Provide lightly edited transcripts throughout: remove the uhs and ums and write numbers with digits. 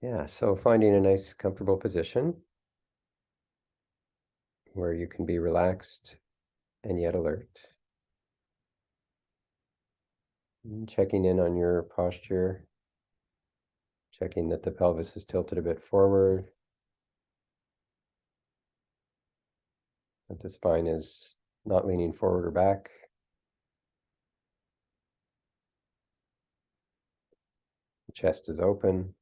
Yeah, so finding a nice, comfortable position where you can be relaxed and yet alert. And checking in on your posture, checking that the pelvis is tilted a bit forward, that the spine is not leaning forward or back. The chest is open,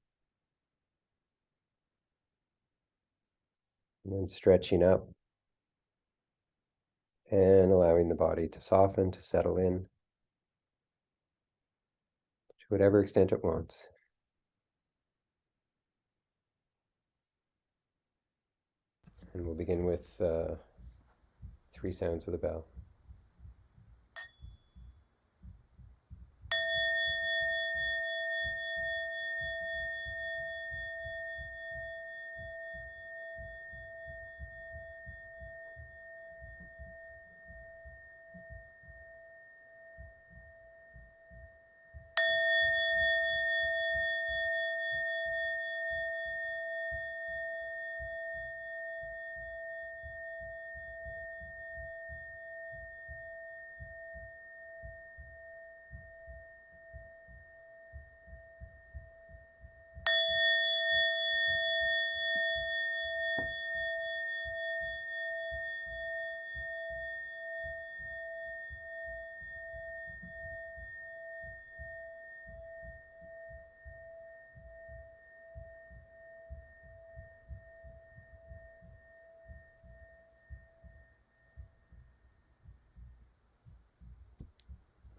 and then stretching up and allowing the body to soften, to settle in to whatever extent it wants. And we'll begin with 3 sounds of the bell.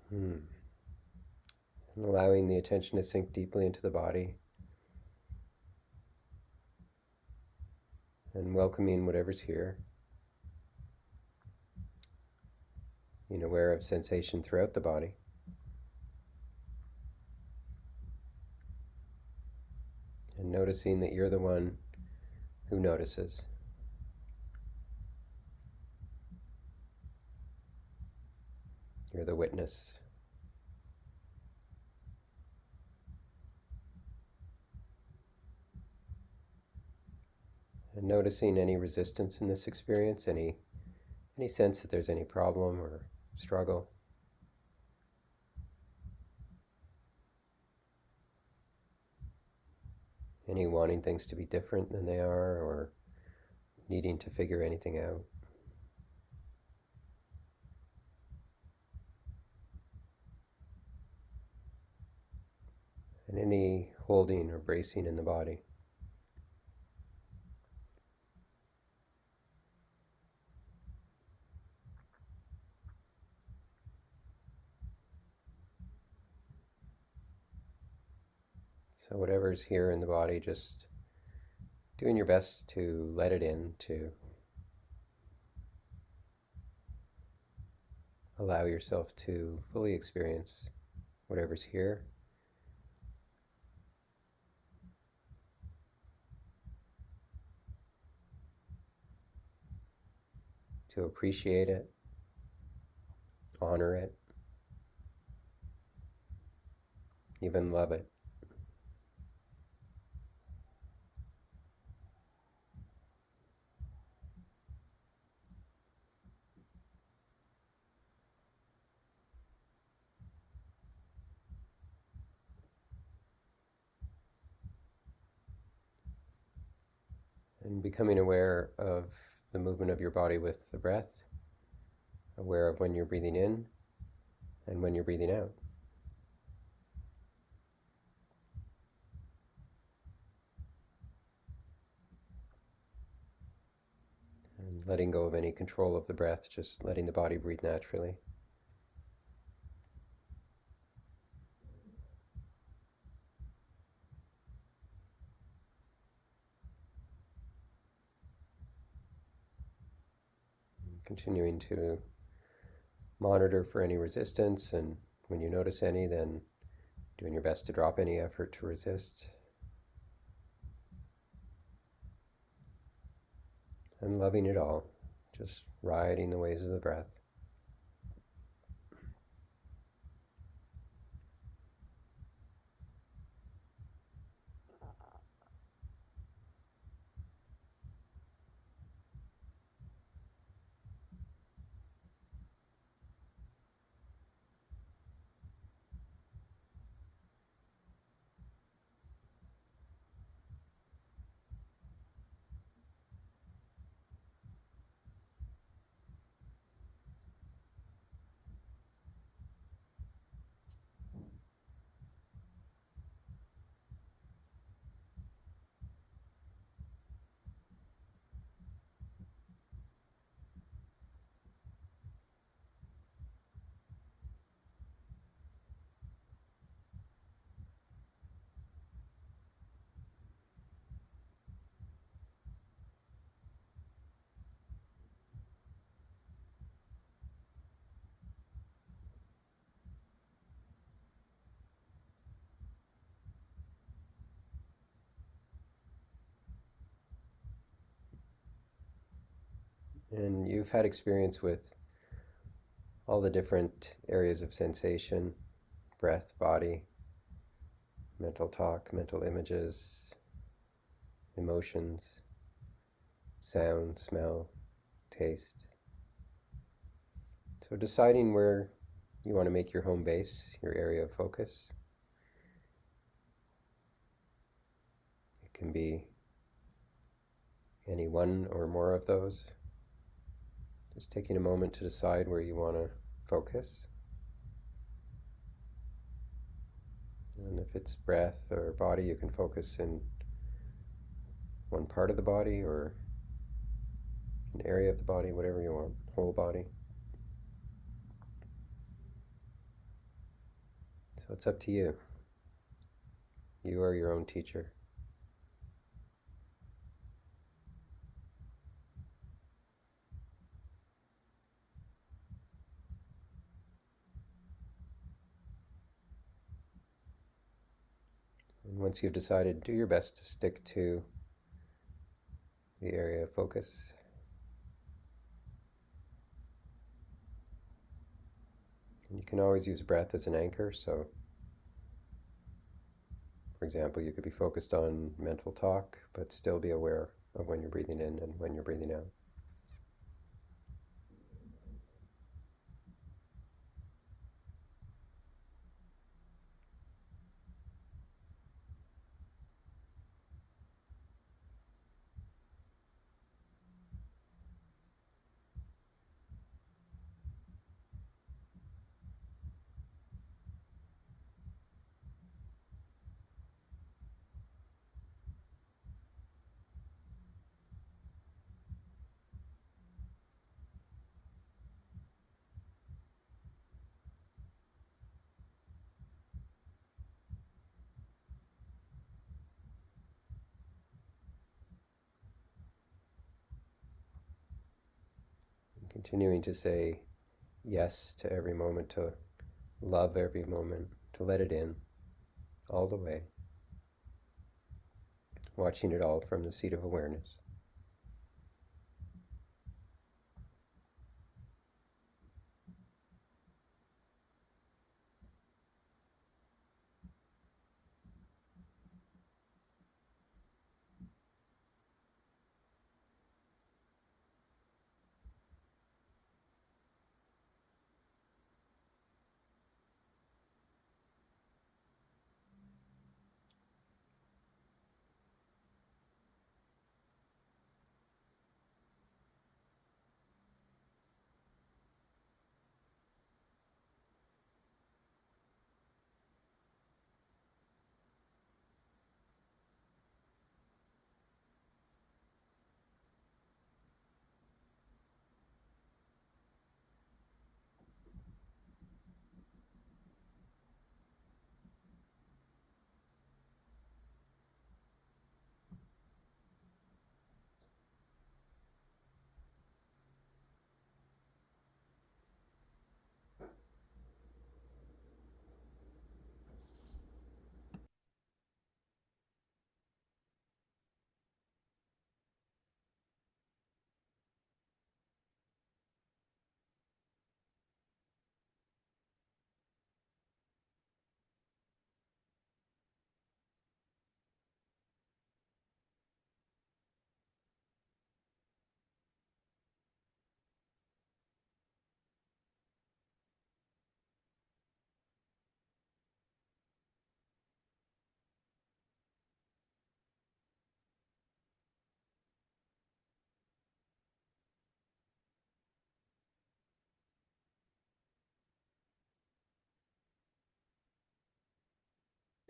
Hmm. And allowing the attention to sink deeply into the body and welcoming whatever's here. Being aware of sensation throughout the body. And noticing that you're the one who notices. You're the witness. And noticing any resistance in this experience, any sense that there's any problem or struggle. Any wanting things to be different than they are or needing to figure anything out. And any holding or bracing in the body. So whatever is here in the body, just doing your best to let it in, to allow yourself to fully experience whatever's here. To appreciate it, honor it, even love it. And becoming aware of the movement of your body with the breath, aware of when you're breathing in and when you're breathing out. And letting go of any control of the breath, just letting the body breathe naturally. Continuing to monitor for any resistance, and when you notice any, then doing your best to drop any effort to resist. And loving it all, just riding the waves of the breath. And you've had experience with all the different areas of sensation, breath, body, mental talk, mental images, emotions, sound, smell, taste. So deciding where you want to make your home base, your area of focus. It can be any one or more of those. Just taking a moment to decide where you want to focus. And if it's breath or body, you can focus in one part of the body or an area of the body, whatever you want, whole body. So it's up to you. You are your own teacher. And once you've decided, do your best to stick to the area of focus. And you can always use breath as an anchor. So, for example, you could be focused on mental talk, but still be aware of when you're breathing in and when you're breathing out. And continuing to say yes to every moment, to love every moment, to let it in all the way, watching it all from the seat of awareness.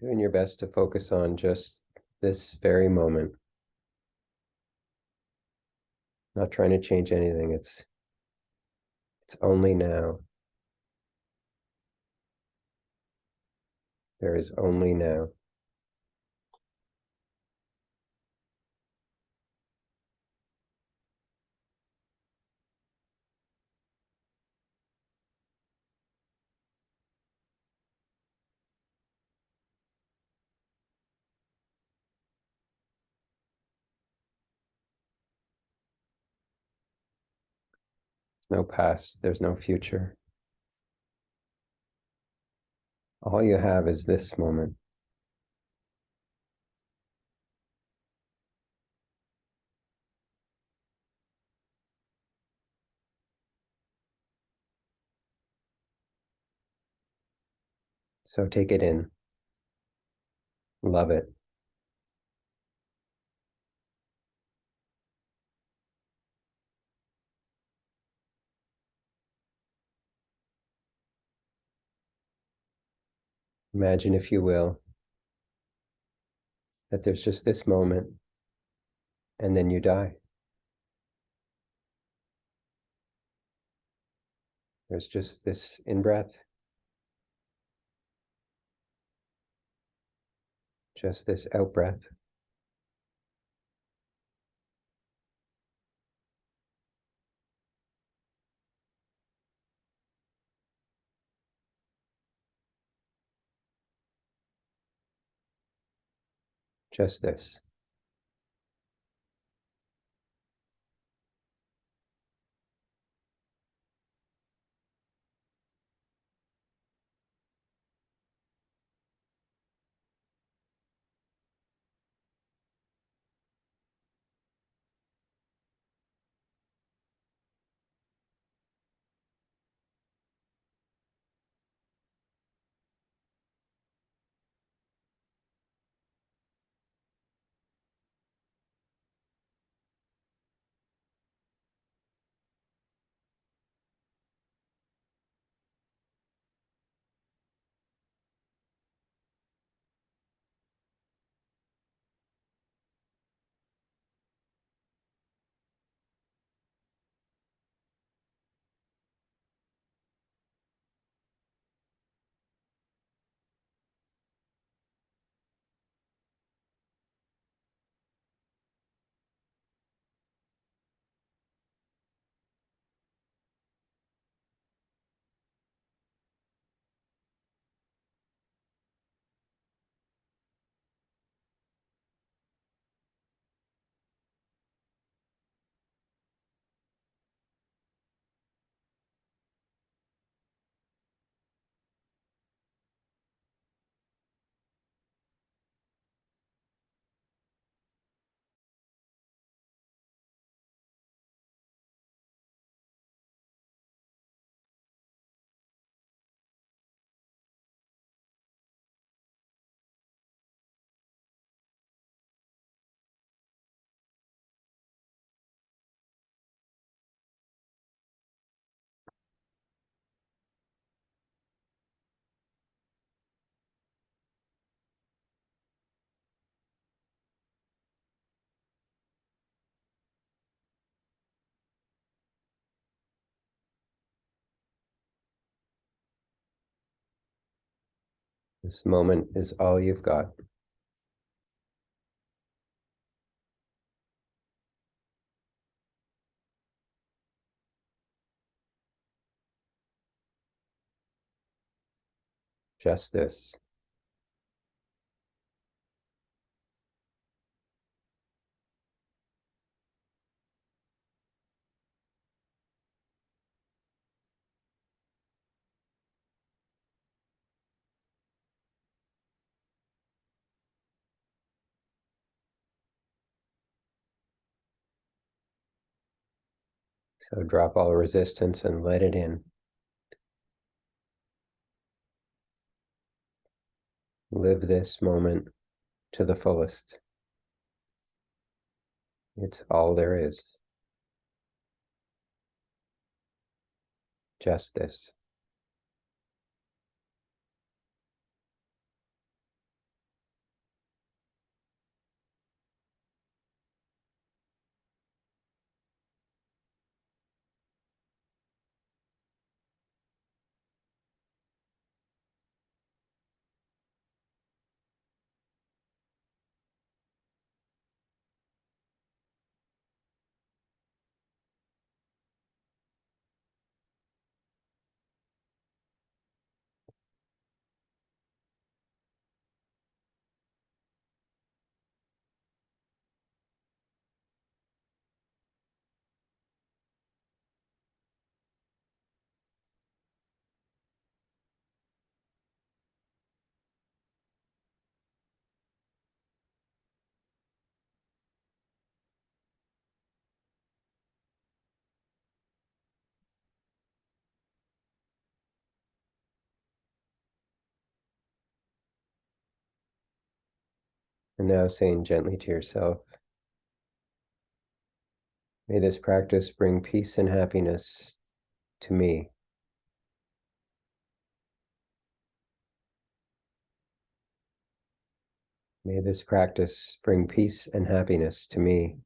Doing your best to focus on just this very moment, not trying to change anything. It's only now. There is only now. no past, there's no future. All you have is this moment. So take it in, love it. Imagine, if you will, that there's just this moment and then you die. There's just this in breath, just this out breath, just this. This moment is all you've got. Just this. So drop all resistance and let it in. Live this moment to the fullest. It's all there is. Just this. And now saying gently to yourself, may this practice bring peace and happiness to me. May this practice bring peace and happiness to me.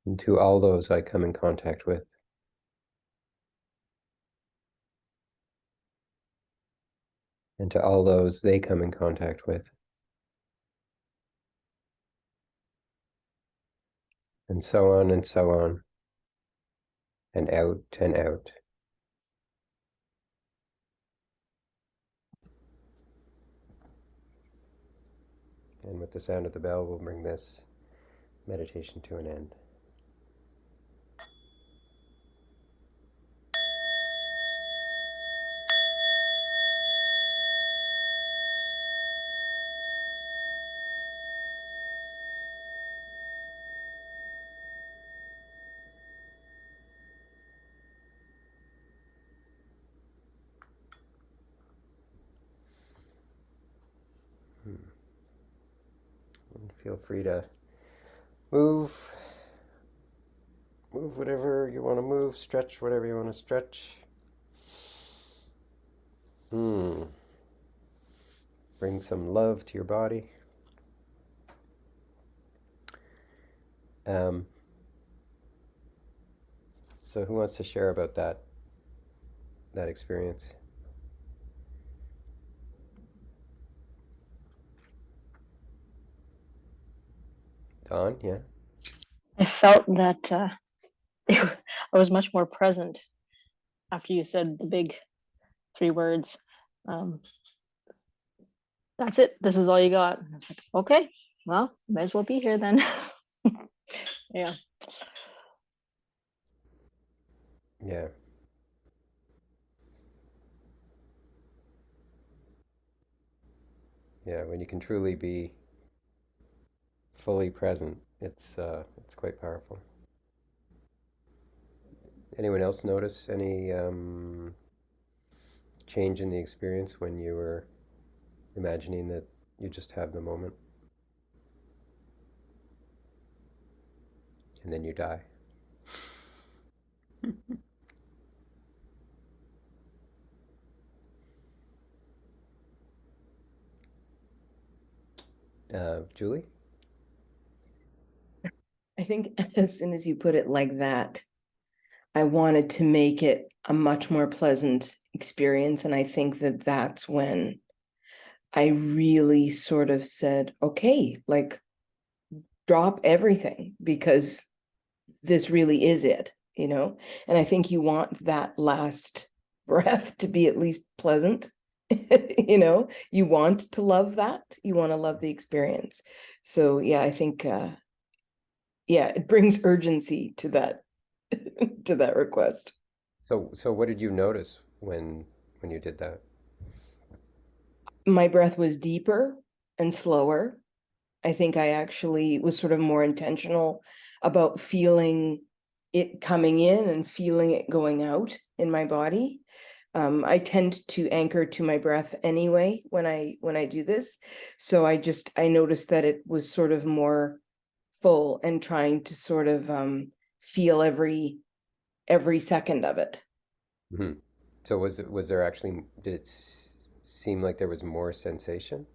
And to all those I come in contact with. And to all those they come in contact with. And so on and so on. And out and out. And with the sound of the bell, we'll bring this meditation to an end. And feel free to move, move whatever you want to move, stretch whatever you want to stretch. Bring some love to your body. Um, so who wants to share about that experience? Dawn, yeah. I felt that I was much more present after you said the big three words. Um, that's it. This is all you got. And I was like, okay, well, might as well be here then. Yeah. Yeah. Yeah, when you can truly be fully present, it's quite powerful. Anyone else notice any change in the experience when you were imagining that you just have the moment and then you die? Julie? I think as soon as you put it like that, I wanted to make it a much more pleasant experience. And I think that that's when I really sort of said, okay, like drop everything because this really is it, you know? And I think you want that last breath to be at least pleasant. You know, you want to love that. You want to love the experience. So yeah, I think yeah, it brings urgency to that to that request. So what did you notice when you did that? My breath was deeper and slower. I think I actually was sort of more intentional about feeling it coming in and feeling it going out in my body. I tend to anchor to my breath anyway when I do this. So I noticed that it was sort of more full and trying to sort of feel every second of it. Hmm. So was there actually did it seem like there was more sensation?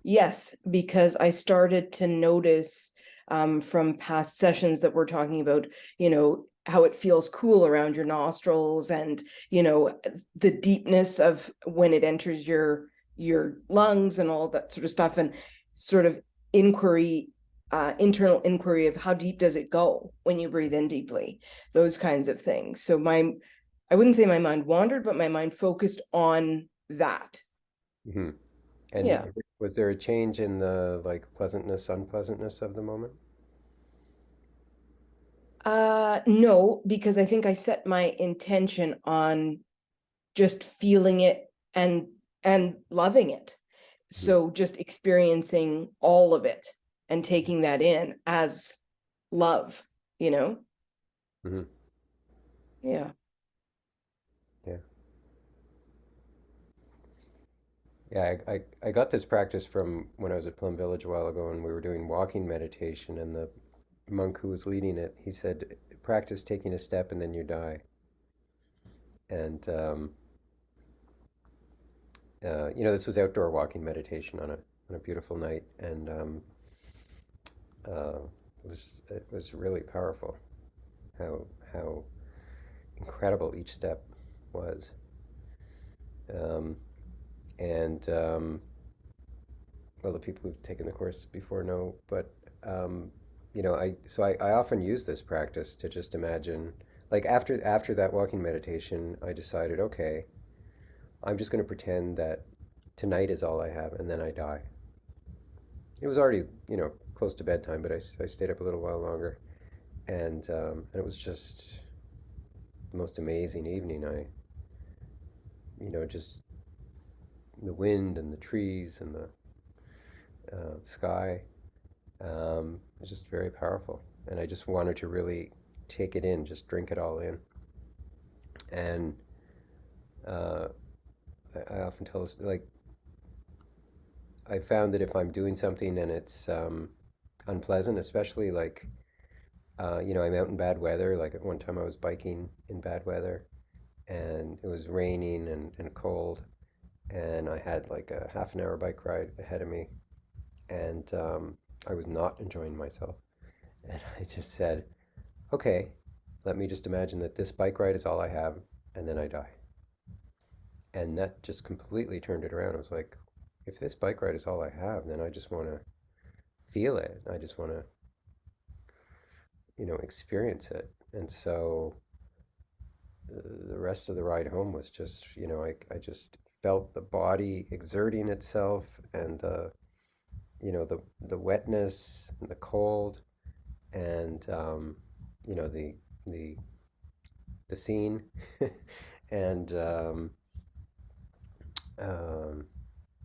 Yes, because I started to notice from past sessions that we're talking about, you know, how it feels cool around your nostrils and, you know, the deepness of when it enters your lungs and all that sort of stuff and sort of inquiry, internal inquiry of how deep does it go when you breathe in deeply, those kinds of things. So I wouldn't say my mind wandered, but my mind focused on that. Hmm. And Yeah. was there a change in the like pleasantness, unpleasantness of the moment? No, because I think I set my intention on just feeling it and loving it. Hmm. So just experiencing all of it and taking that in as love, you know? Hmm. Yeah. Yeah. Yeah, I got this practice from when I was at Plum Village a while ago, and we were doing walking meditation, and the monk who was leading it, he said, practice taking a step and then you die. And this was outdoor walking meditation on a beautiful night, and uh, it was really powerful how incredible each step was. Um, and well, the people who've taken the course before know, but um, I often use this practice to just imagine, like after that walking meditation, I decided, okay, I'm just going to pretend that tonight is all I have, and then I die. It was already, close to bedtime, but I stayed up a little while longer, and it was just the most amazing evening. Just the wind and the trees and the sky. It was just very powerful, and I just wanted to really take it in, just drink it all in. And uh, I often tell us, like, I found that if I'm doing something and it's unpleasant, especially like, I'm out in bad weather. Like at one time, I was biking in bad weather, and it was raining and cold, and I had like a half an hour bike ride ahead of me, and I was not enjoying myself. And I just said, okay, let me just imagine that this bike ride is all I have, and then I die. And that just completely turned it around. I was like, if this bike ride is all I have, then I just want to feel it. I just want to, experience it. And so the rest of the ride home was just, I just felt the body exerting itself, and the wetness and the cold, and the the the scene, and um,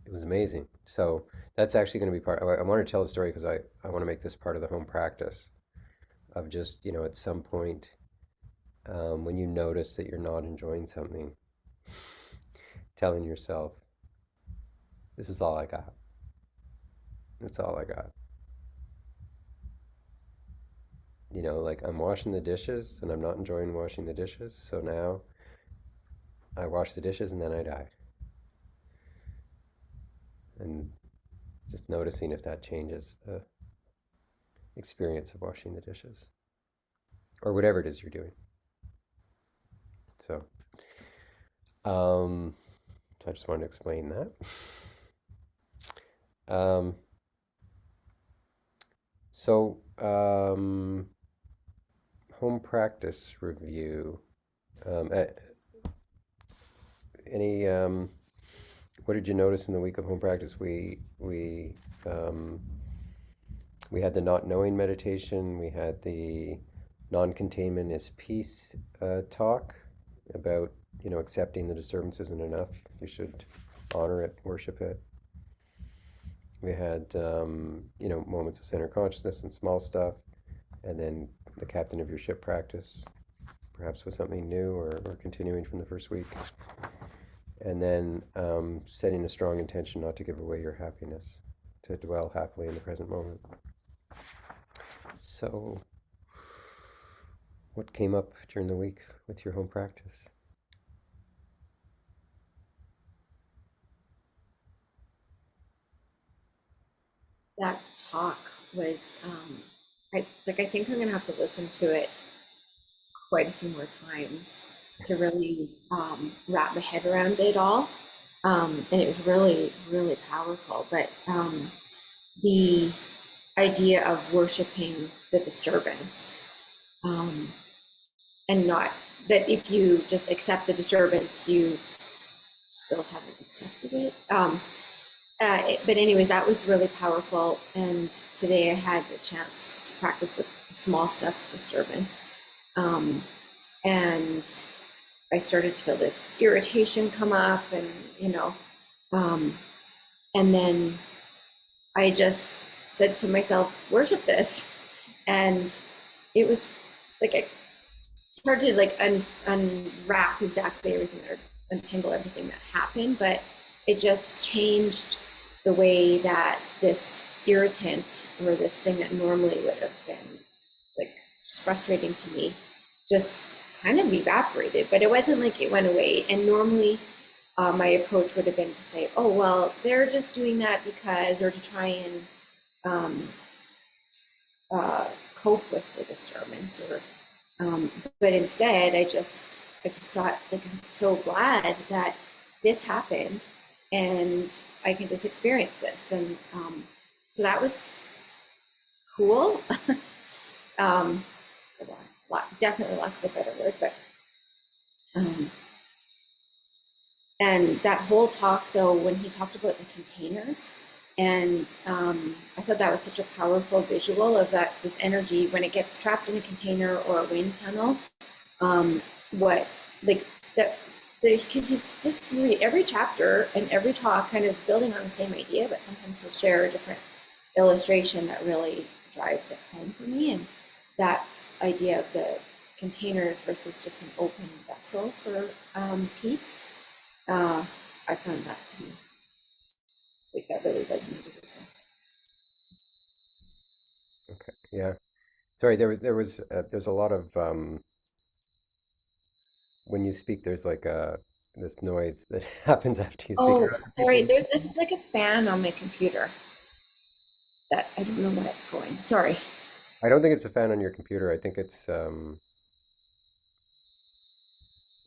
it was amazing. So that's actually going to be part. I want to tell the story because I want to make this part of the home practice of just, at some point, when you notice that you're not enjoying something, telling yourself, this is all I got. That's all I got. Like I'm washing the dishes and I'm not enjoying washing the dishes. So now I wash the dishes and then I die. And just noticing if that changes the experience of washing the dishes or whatever it is you're doing. So, um, so I just wanted to explain that. Um, so, home practice review. Um, a- any what did you notice in the week of home practice? Um, we had the not knowing meditation. We had the non-containment is peace talk about accepting the disturbance isn't enough. You should honor it, worship it. We had moments of center consciousness and small stuff, and then the captain of your ship practice, perhaps with something new or continuing from the first week. And then setting a strong intention not to give away your happiness, to dwell happily in the present moment. So, what came up during the week with your home practice? That talk was I think I'm gonna have to listen to it quite a few more times to really wrap my head around it all. And it was really, really powerful. But the idea of worshiping the disturbance, um, and not that if you just accept the disturbance, you still haven't accepted it. But anyways, that was really powerful. And today I had the chance to practice with small stuff disturbance. Um, and I started to feel this irritation come up, and um, and then I just said to myself, worship this. And it was like, it's hard to like unwrap exactly everything or untangle everything that happened, but it just changed the way that this irritant or this thing that normally would have been like just frustrating to me just kind of evaporated. But it wasn't like it went away. And normally my approach would have been to say, oh, well, they're just doing that because, or to try and um, cope with the disturbance, or but instead I just thought, like, I'm so glad that this happened and I can just experience this. And so that was cool. um, Definitely lack of a better word, but um, and that whole talk, though, when he talked about the containers, and I thought that was such a powerful visual of that, this energy when it gets trapped in a container or a wind tunnel. What, like, that, because he's just really, every chapter and every talk kind of building on the same idea, but sometimes he'll share a different illustration that really drives it home for me. And that idea of the containers versus just an open vessel for peace, I found that to be, like, that really resonated as well. Okay. Yeah. Sorry, there's a lot of when you speak, there's like this noise that happens after you speak. Oh, Are other sorry, people? it's like a fan on my computer that I don't know where it's going. Sorry. I don't think it's a fan on your computer. I think it's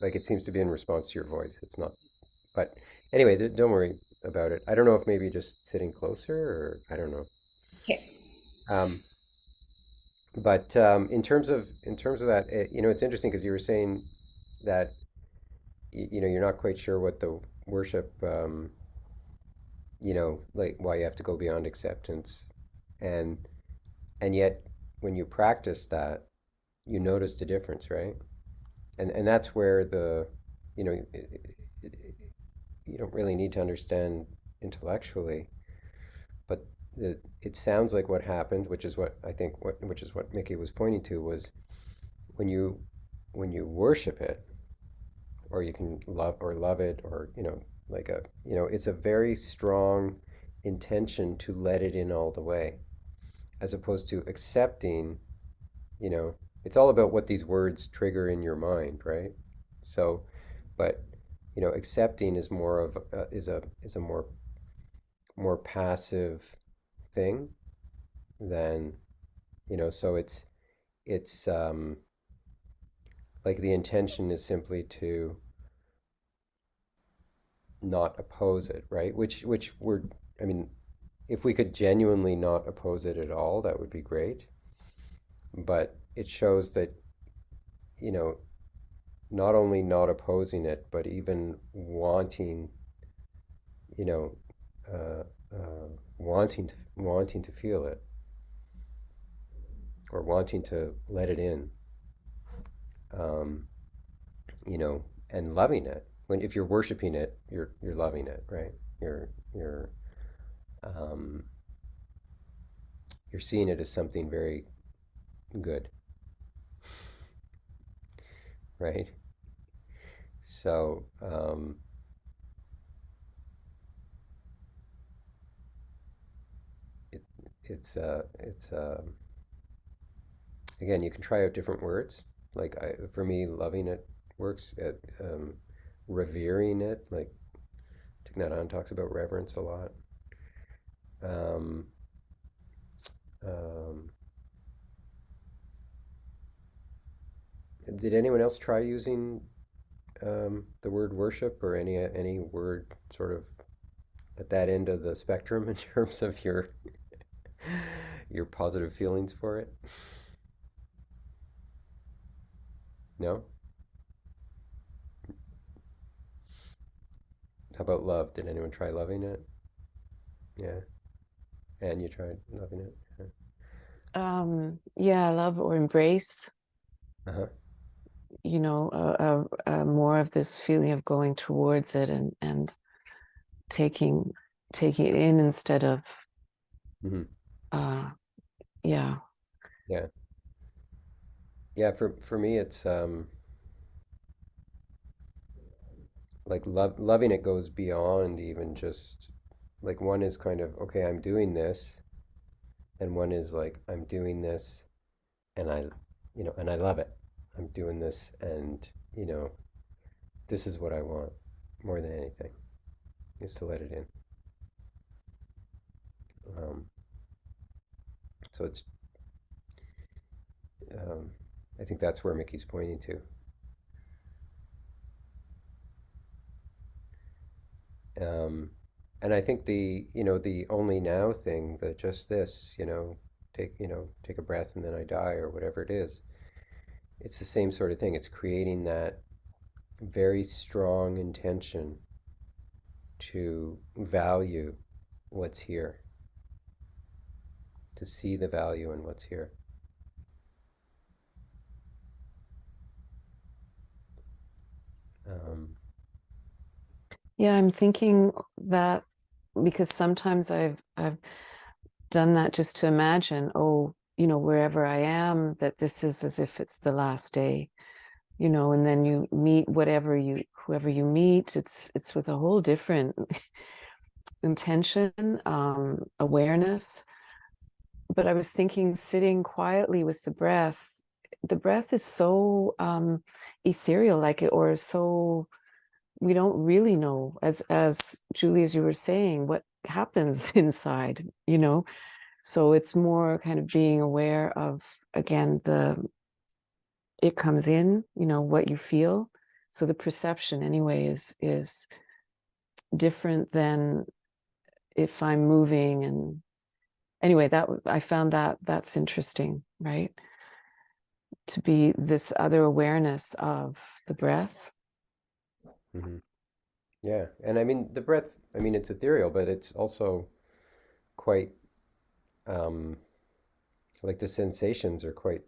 like it seems to be in response to your voice. It's not. But anyway, don't worry about it. I don't know if maybe just sitting closer or I don't know. Okay. Um, but in terms of that, it's interesting because you were saying that you're not quite sure what the worship, like why you have to go beyond acceptance, and and yet when you practice that, you notice the difference, right? And that's where you know, you don't really need to understand intellectually, but it sounds like what happened, which is what I think, which is what Mickey was pointing to, was when you when you worship it, or you can love it, or like it's a very strong intention to let it in all the way, as opposed to accepting. You know, it's all about what these words trigger in your mind, right? So, but accepting is more of is a more passive thing than so it's like the intention is simply to not oppose it, right? Which we're, I mean, if we could genuinely not oppose it at all, that would be great. But it shows that, you know, not only not opposing it, but even wanting, you know, uh, wanting to feel it, or wanting to let it in, um, and loving it. When if you're worshiping it, you're loving it, right? You're um, you're seeing it as something very good, right? So it, it's again, you can try out different words. Like for me, loving it works. Revering it, like Thich Nhat Hanh talks about reverence a lot. Um, um, did anyone else try using the word worship, or any word sort of at that end of the spectrum in terms of your positive feelings for it? No? How about love? Did anyone try loving it? Yeah. And you tried loving it? Yeah. Yeah, love or embrace, Uh-huh. more of this feeling of going towards it and taking taking it in instead of Hmm. uh yeah. Yeah. Yeah, for me it's like loving it goes beyond even just like one is kind of okay, I'm doing this, and one is like I'm doing this and I love it. I'm doing this and this is what I want more than anything is to let it in. Um, so it's um, I think that's where Mickey's pointing to. Um, and I think the only now thing, that just this, take a breath and then I die or whatever it is. It's the same sort of thing. It's creating that very strong intention to value what's here, to see the value in what's here. Um, Yeah, I'm thinking that because sometimes I've done that just to imagine, oh, wherever I am, that this is as if it's the last day, and then you meet whoever you meet, it's with a whole different intention, awareness. But I was thinking, sitting quietly with the breath is so ethereal, like it, or so we don't really know, as Julie, as you were saying, what happens inside, so it's more kind of being aware of, again, it comes in, what you feel. So the perception anyway is different than if I'm moving. And anyway, that I found that's interesting, right? To be this other awareness of the breath. mhm. Yeah, and I mean the breath. I mean it's ethereal, but it's also quite um, like the sensations are quite.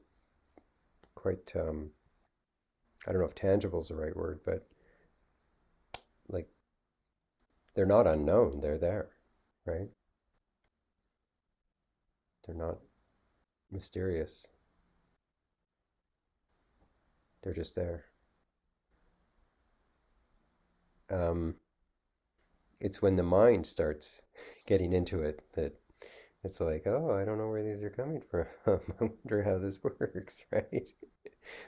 I don't know if tangible is the right word, but like they're not unknown. They're there, right? They're not mysterious. They're just there. Um, it's when the mind starts getting into it that it's like, oh, I don't know where these are coming from. I wonder how this works, right?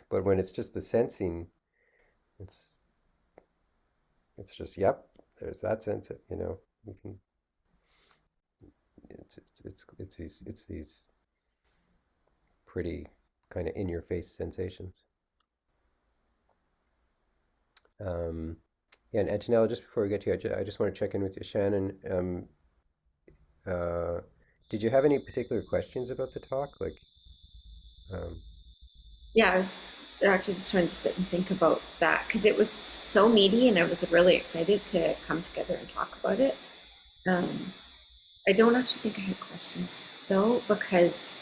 But when it's just the sensing, it's it's just, yep, there's that sense. You can. It's these pretty kind of in your face sensations. Um, yeah, and Antonella, just before we get to you, I just want to check in with you, Shannon. Uh, did you have any particular questions about the talk? Like, um, Yeah, I was actually just trying to sit and think about that because it was so meaty and I was really excited to come together and talk about it. Um, I don't actually think I had questions though, because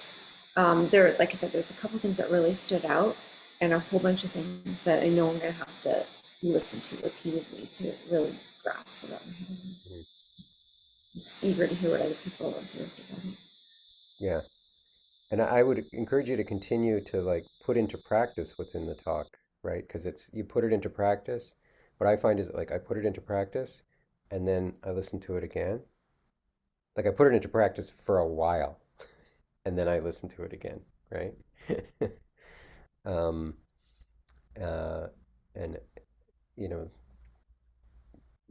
there, like I said, there's a couple things that really stood out and a whole bunch of things that I know I'm going to have to listen to repeatedly to really grasp what I'm hearing. mm, I'm just eager to hear what other people observed about it. yeah, and I would encourage you to continue to like put into practice what's in the talk, right? Because it's you put it into practice. What I find is like I put it into practice, and then I listen to it again. Like I put it into practice for a while, and then I listen to it again, right? Um, uh, and you know,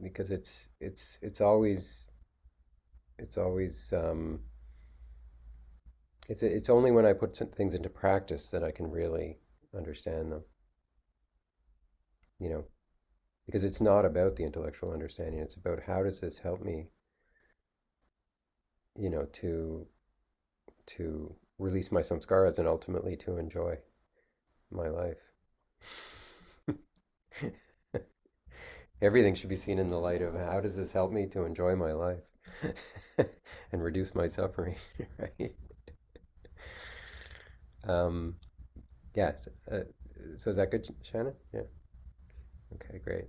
because it's always it's only when I put some things into practice that I can really understand them, you know, because it's not about the intellectual understanding. It's about how does this help me, to release my samskaras and ultimately to enjoy my life. Everything should be seen in the light of how does this help me to enjoy my life and reduce my suffering, right? Um, yes. So is that good, Shannon? Yeah. Okay, great.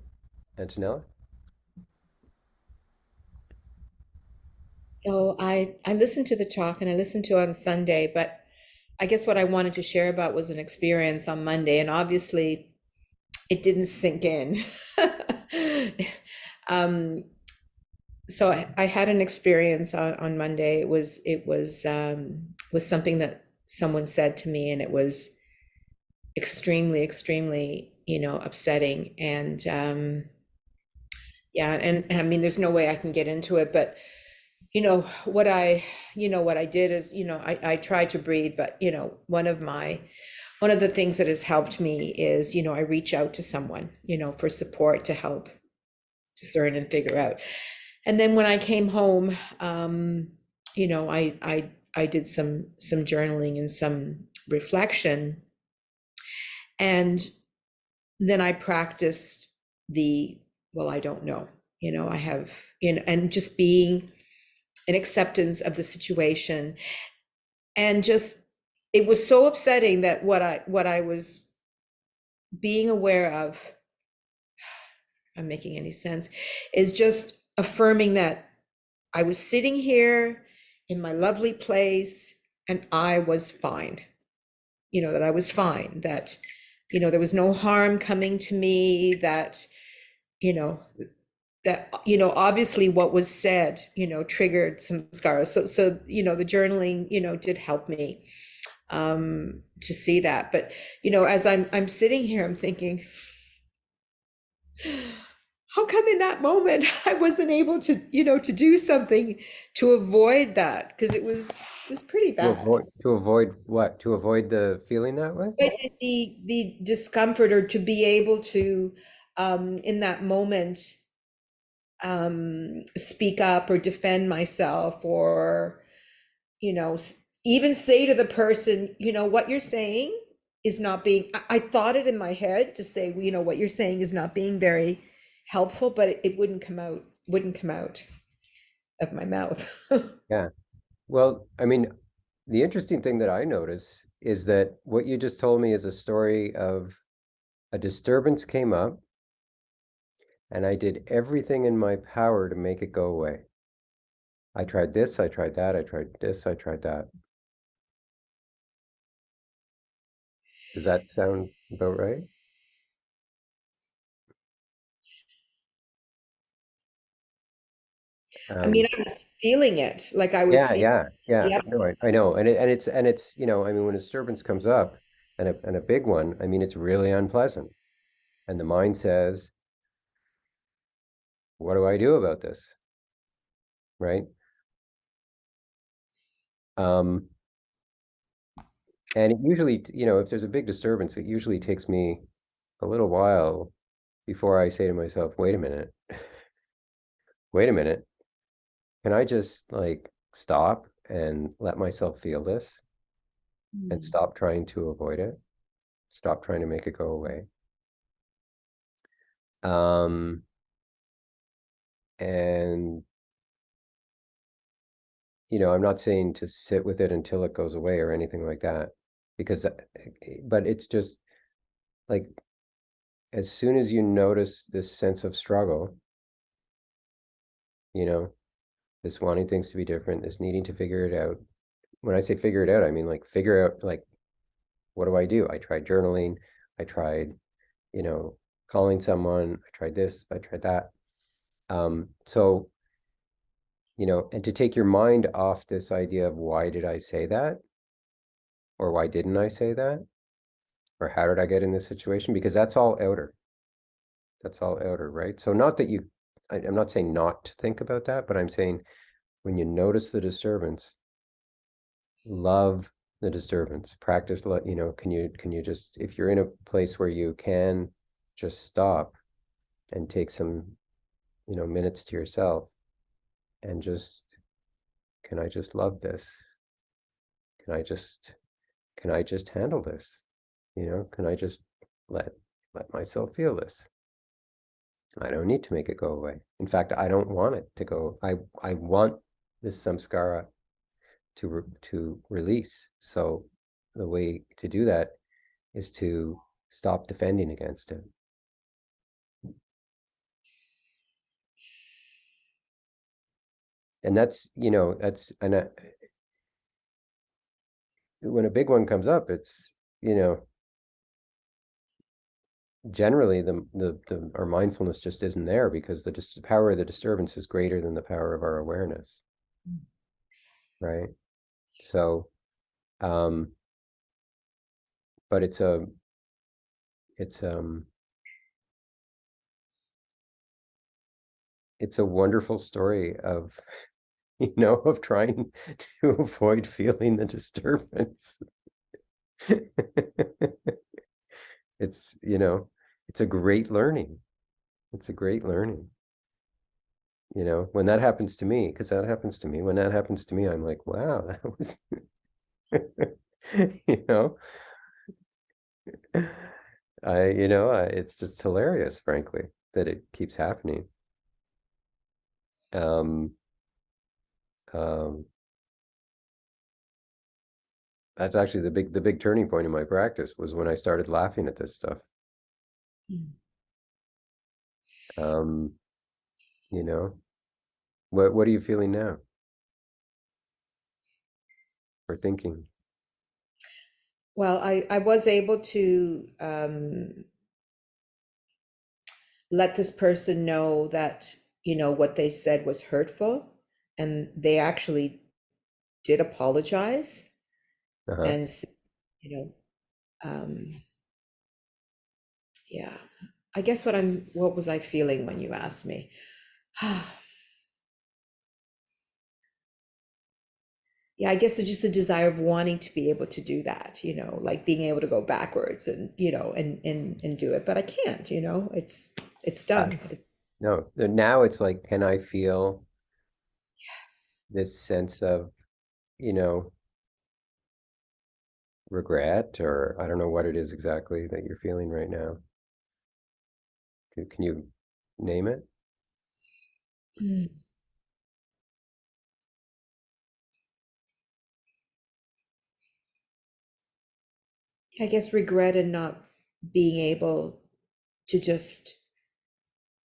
Antonella? So I listened to the talk and I listened to it on Sunday, but I guess what I wanted to share about was an experience on Monday, and obviously it didn't sink in. um, so I had an experience on Monday. It was something that someone said to me, and it was extremely, extremely, upsetting. And yeah, and I mean, there's no way I can get into it, but what I did is, I tried to breathe, but one of the things that has helped me is, I reach out to someone, for support to help discern and figure out. And then when I came home, I did some journaling and some reflection, and then I practiced well, I don't know, I have, and just being an acceptance of the situation. And just, it was so upsetting that what I was being aware of, if I'm making any sense, is just affirming that I was sitting here in my lovely place and I was fine. That I was fine, that, there was no harm coming to me, that, you know, obviously what was said, triggered some scars. So, the journaling, did help me to see that. But, as I'm sitting here, I'm thinking, how come in that moment I wasn't able to, to do something to avoid that? Because it was pretty bad. To avoid what? To avoid the feeling that way? The discomfort, or to be able to, in that moment, speak up or defend myself, or, even say to the person, what you're saying is not being, I thought it in my head to say, what you're saying is not being very helpful, but it wouldn't come out of my mouth. Yeah. Well, I mean, the interesting thing that I notice is that what you just told me is a story of a disturbance came up and I did everything in my power to make it go away. I tried this, I tried that, I tried this, I tried that. Does that sound about right? I mean, I was feeling it, like I was Yeah, feeling, yeah. yeah. No, I know. And it's, I mean, when a disturbance comes up and a big one, I mean, it's really unpleasant. And the mind says, what do I do about this? Right? Um, and it usually, if there's a big disturbance, it usually takes me a little while before I say to myself, wait a minute, wait a minute. Can I just like stop and let myself feel this and stop trying to avoid it? Stop trying to make it go away. And I'm not saying to sit with it until it goes away or anything like that, because, but it's just like, as soon as you notice this sense of struggle, you know, this wanting things to be different, this needing to figure it out. When I say figure it out, I mean like figure out, like, what do I do? I tried journaling, I tried, you know, calling someone, I tried this, I tried that. So, and to take your mind off this idea of why did I say that? Or why didn't I say that? Or how did I get in this situation? Because that's all outer. That's all outer, right? So not that I'm not saying not to think about that, but I'm saying when you notice the disturbance, love the disturbance. Practice, can you just, if you're in a place where you can just stop and take some, minutes to yourself and just, can I just love this? Can I just, can I just handle this? Can I just let myself feel this? I don't need to make it go away. In fact, I don't want it to go. I want this samskara to release. So the way to do that is to stop defending against it. And when a big one comes up, it's, generally our mindfulness just isn't there because the power of the disturbance is greater than the power of our awareness, right? So, but it's it's um it's a wonderful story of of trying to avoid feeling the disturbance. It's, it's a great learning. It's a great learning. When that happens to me, because that happens to me, when that happens to me, I'm like, wow, that was, you know, it's just hilarious, frankly, that it keeps happening. Um, um, that's actually the big turning point in my practice was when I started laughing at this stuff. Mm. Um, you know, what are you feeling now or thinking? Well, I was able to let this person know that, what they said was hurtful, and they actually did apologize Uh-huh. and, you know, yeah. I guess what was I feeling when you asked me? Yeah, I guess it's just the desire of wanting to be able to do that, like being able to go backwards and, and do it, but I can't, it's Uh, done. no, now it's like, can I feel this sense of, you know, regret, or I don't know what it is exactly that you're feeling right now. Can you name it? Mm. I guess regret and not being able to just,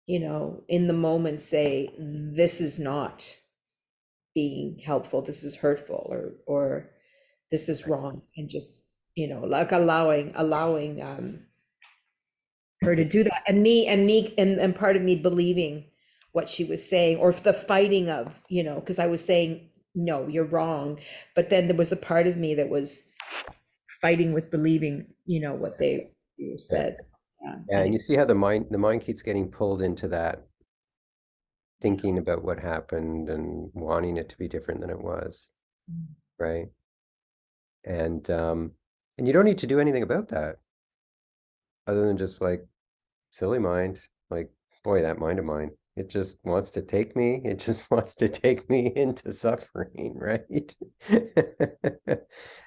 in the moment say, this is not being helpful, this is hurtful, or this is wrong, and just, like allowing her to do that, and part of me believing what she was saying, or the fighting of, because I was saying, no, you're wrong, but then there was a part of me that was fighting with believing, what they Yeah. said. Yeah. Yeah, and you see how the mind keeps getting pulled into that, thinking about what happened and wanting it to be different than it was, right? And you don't need to do anything about that other than just like silly mind, like, boy, that mind of mine, it just wants to take me, it just wants to take me into suffering, right?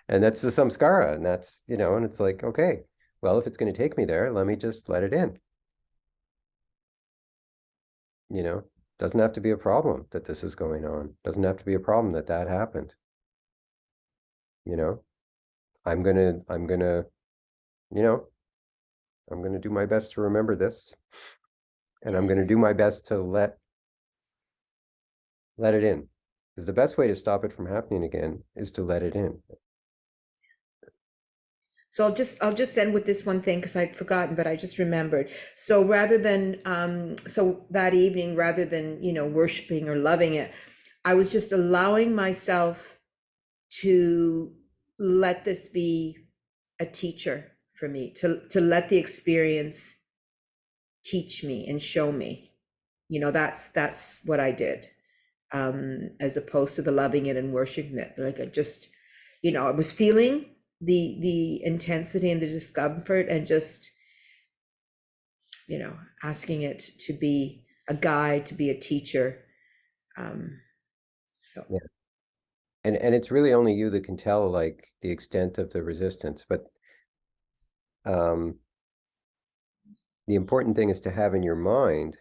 And that's the samskara, and that's, and it's like, okay, well, if it's going to take me there, let me just let it in, you know? Doesn't have to be a problem that this is going on. Doesn't have to be a problem that that happened, you know? I'm gonna, you know, I'm gonna do my best to remember this, and I'm gonna do my best to let it in. Because the best way to stop it from happening again is to let it in. So I'll just end with this one thing because I'd forgotten, but I just remembered. So rather than so that evening, rather than, worshiping or loving it, I was just allowing myself to let this be a teacher for me, to let the experience teach me and show me. That's what I did. As opposed to the loving it and worshiping it. Like I just, I was feeling the intensity and the discomfort, and just, asking it to be a guide, to be a teacher. So Yeah. And it's really only you that can tell like the extent of the resistance. But um, the important thing is to have in your mind,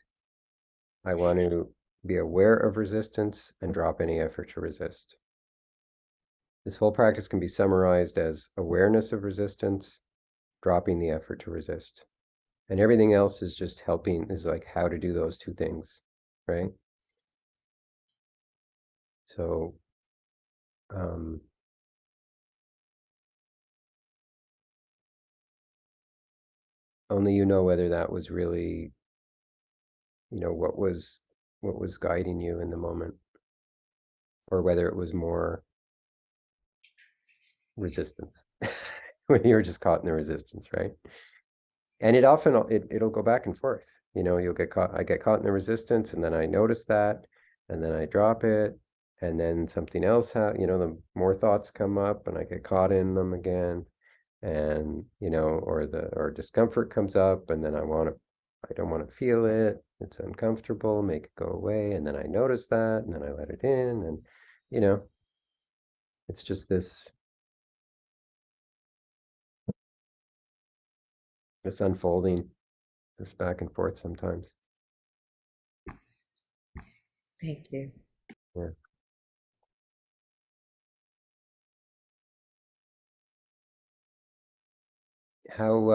I want to be aware of resistance and drop any effort to resist. This whole practice can be summarized as awareness of resistance, dropping the effort to resist. And everything else is just helping, is like how to do those two things, right? So, um, only you know whether that was really, what was guiding you in the moment, or whether it was more resistance when you were just caught in the resistance, right? And it often it'll go back and forth. You'll get caught. I get caught in the resistance, and then I notice that, and then I drop it, and then something else. The more thoughts come up, and I get caught in them again, and or discomfort comes up, and then I don't want to feel it. It's uncomfortable. Make it go away, and then I notice that, and then I let it in, and you know, it's just this unfolding, this back and forth sometimes. Thank you. Yeah. How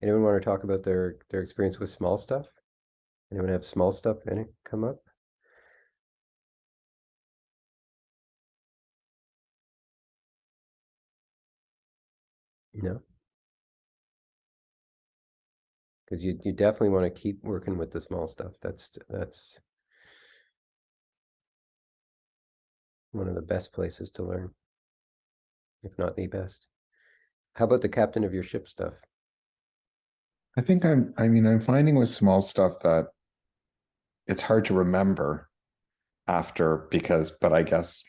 anyone want to talk about their experience with small stuff? Anyone have small stuff in it come up? No, because you definitely want to keep working with the small stuff. That's one of the best places to learn, if not the best. How about the captain of your ship stuff? I'm finding with small stuff that it's hard to remember after but I guess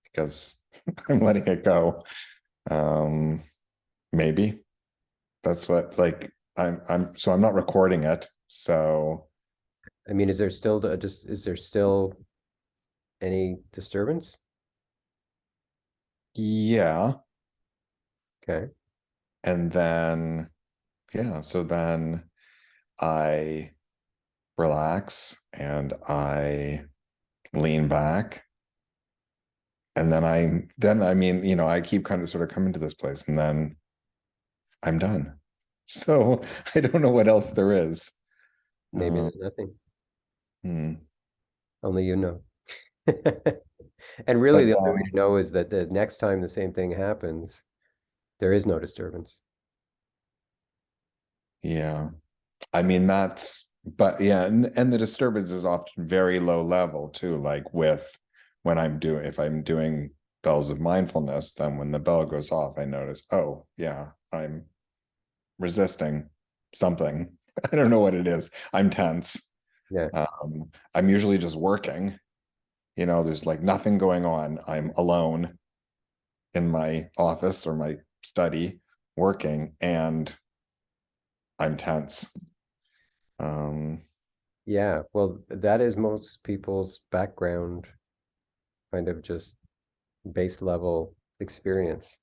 because I'm letting it go. Maybe that's what, like, I'm not recording it. So I mean, is there still any disturbance? yeah. Okay. And then, yeah, so then I relax and I lean back. And then I keep kind of sort of coming to this place and then I'm done. So I don't know what else there is. Maybe Uh, there's nothing. hmm. Only you know. And really, But the only way then, to know is that the next time the same thing happens, there is no disturbance. yeah, but yeah, and the disturbance is often very low level too, like if I'm doing bells of mindfulness, then when the bell goes off, I notice, oh, yeah, I'm resisting something. I don't know what it is. I'm tense. Yeah. I'm usually just working. There's like nothing going on. I'm alone in my office or my study working, and I'm tense. Yeah. Well, that is most people's background, kind of just base level experience.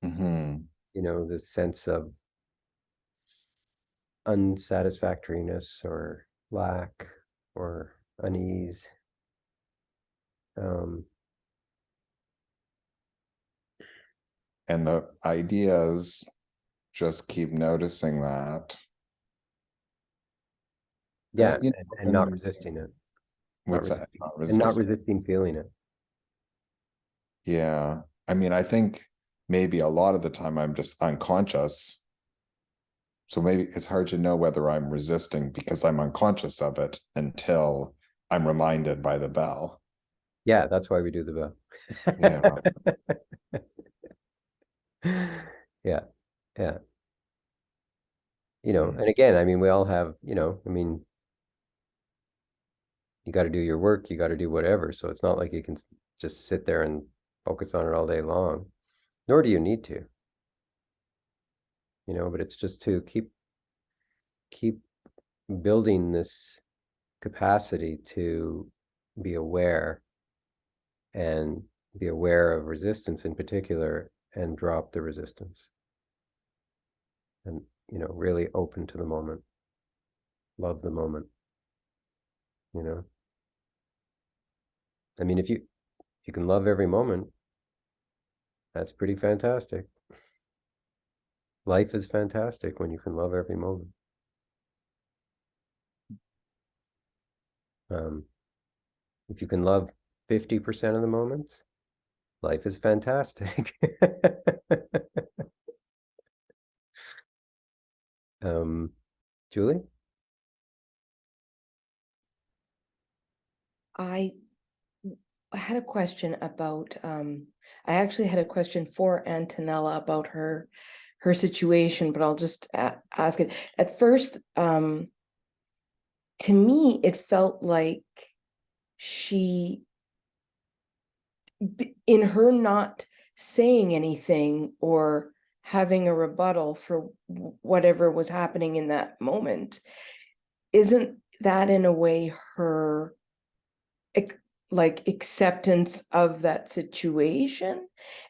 Mhm. This sense of unsatisfactoriness or lack or unease. Um, And the idea is just keep noticing that. yeah, You and not resisting it. Not what's that? resisting Not and not resist. resisting feeling it. Yeah. I think maybe a lot of the time I'm just unconscious. So maybe it's hard to know whether I'm resisting because I'm unconscious of it until I'm reminded by the bell. Yeah, that's why we do the bell. Yeah. Yeah, yeah. Mm. And again, I mean, we all have, I mean, you got to do your work, you got to do whatever. So it's not like you can just sit there and focus on it all day long, nor do you need to, but it's just to keep building this capacity to be aware and be aware of resistance in particular and drop the resistance and, really open to the moment, love the moment, you know. I mean, if you can love every moment, that's pretty fantastic. Life is fantastic when you can love every moment. Um, if you can love 50% of the moments, life is fantastic. Julie? I had a question about, I actually had a question for Antonella about her situation, but I'll just ask it. At first, to me, it felt like she, in her not saying anything or having a rebuttal for whatever was happening in that moment, isn't that in a way her like acceptance of that situation?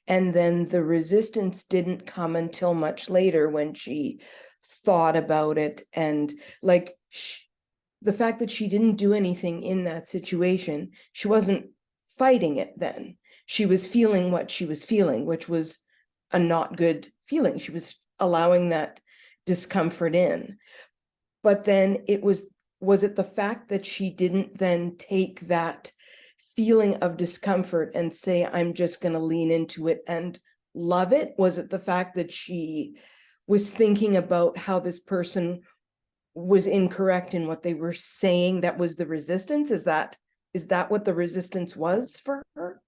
And then the resistance didn't come until much later when she thought about it, and like the fact that she didn't do anything in that situation, she wasn't fighting it then. She was feeling what she was feeling, which was a not good feeling. She was allowing that discomfort in. But then was it the fact that she didn't then take that feeling of discomfort and say, I'm just going to lean into it and love it? Was it the fact that she was thinking about how this person was incorrect in what they were saying that was the resistance? Is that what the resistance was for her?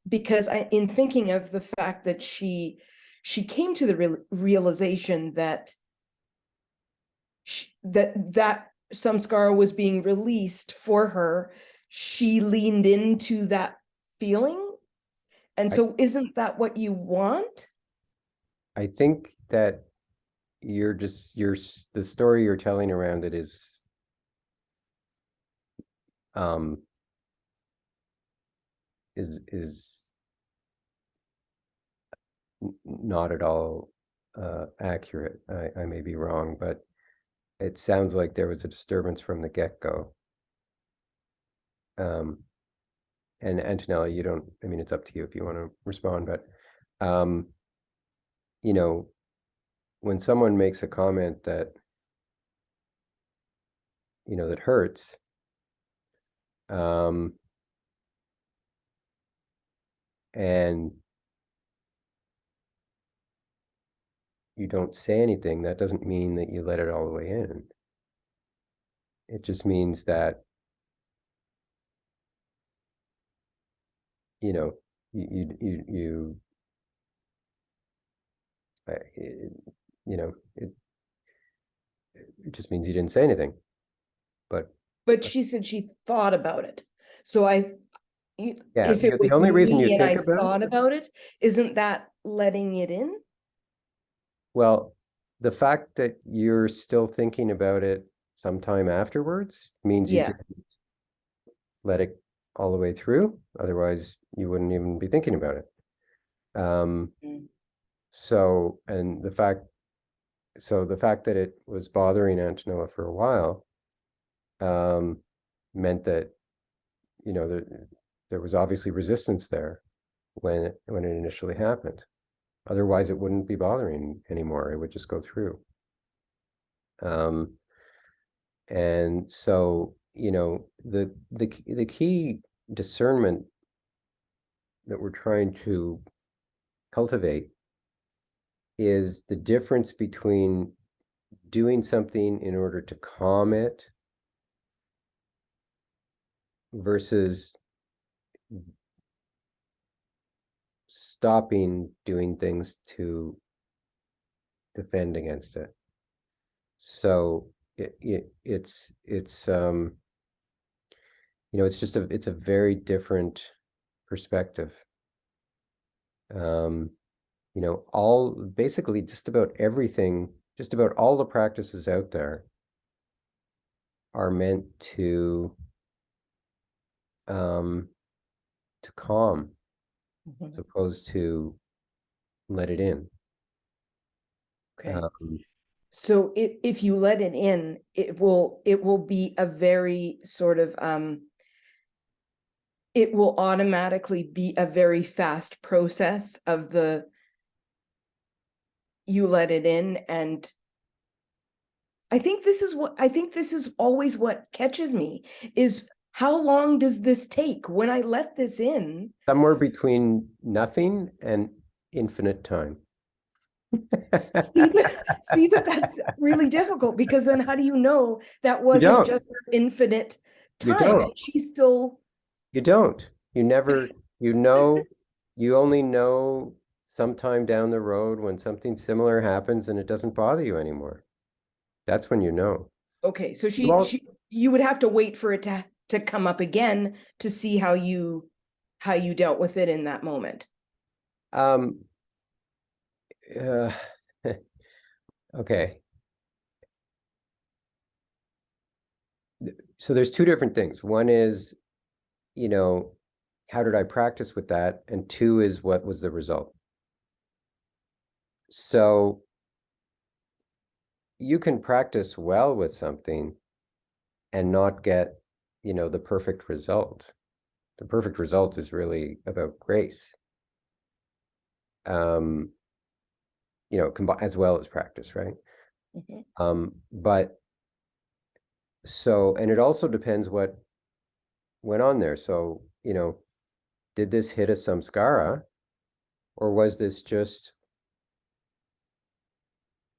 Because in thinking of the fact that she came to the realization that that samskara was being released for her, she leaned into that feeling. And so isn't that what you want? I think that the story you're telling around it um is not at all accurate. I may be wrong, but it sounds like there was a disturbance from the get-go. And Antonella, you don't, I mean, it's up to you if you want to respond, but you know, when someone makes a comment that, you know, that hurts, and you don't say anything, that doesn't mean that you let it all the way in. It just means that, you know, you know, it just means you didn't say anything. But she said she thought about it. So yeah, if it the was only reason you me and I think about thought it, about it, isn't that letting it in? well, the fact that you're still thinking about it sometime afterwards means you Yeah. didn't let it all the way through. Otherwise, you wouldn't even be thinking about it. So, and the fact that it was bothering Antonella for a while meant that, you know, there was obviously resistance there when it initially happened. Otherwise, it wouldn't be bothering anymore. It would just go through. And so, you know, the key discernment that we're trying to cultivate is the difference between doing something in order to calm it versus stopping doing things to defend against it. So it's you know, it's a very different perspective. You know, basically just about everything, just about all the practices out there are meant to calm as opposed to let it in. Okay. So if you let it in, it will be a very sort of it will automatically be a very fast process of you let it in. And I think this is always what catches me is, how long does this take when I let this in? Somewhere between nothing and infinite time. See that that's really difficult, because then how do you know that You wasn't don't. just her infinite You time don't. and she's still You don't. You never, you only know sometime down the road when something similar happens and it doesn't bother you anymore. That's when you know. okay. So You all, you would have to wait for it to come up again to see how you dealt with it in that moment. um, uh, okay. So there's two different things. One is, you know, how did I practice with that? And two is what was the result? So you can practice well with something and not get, the perfect result. The perfect result is really about grace. Um, as well as practice, right? Mhm. But so, and it also depends what went on there. So, did this hit a samskara, or was this just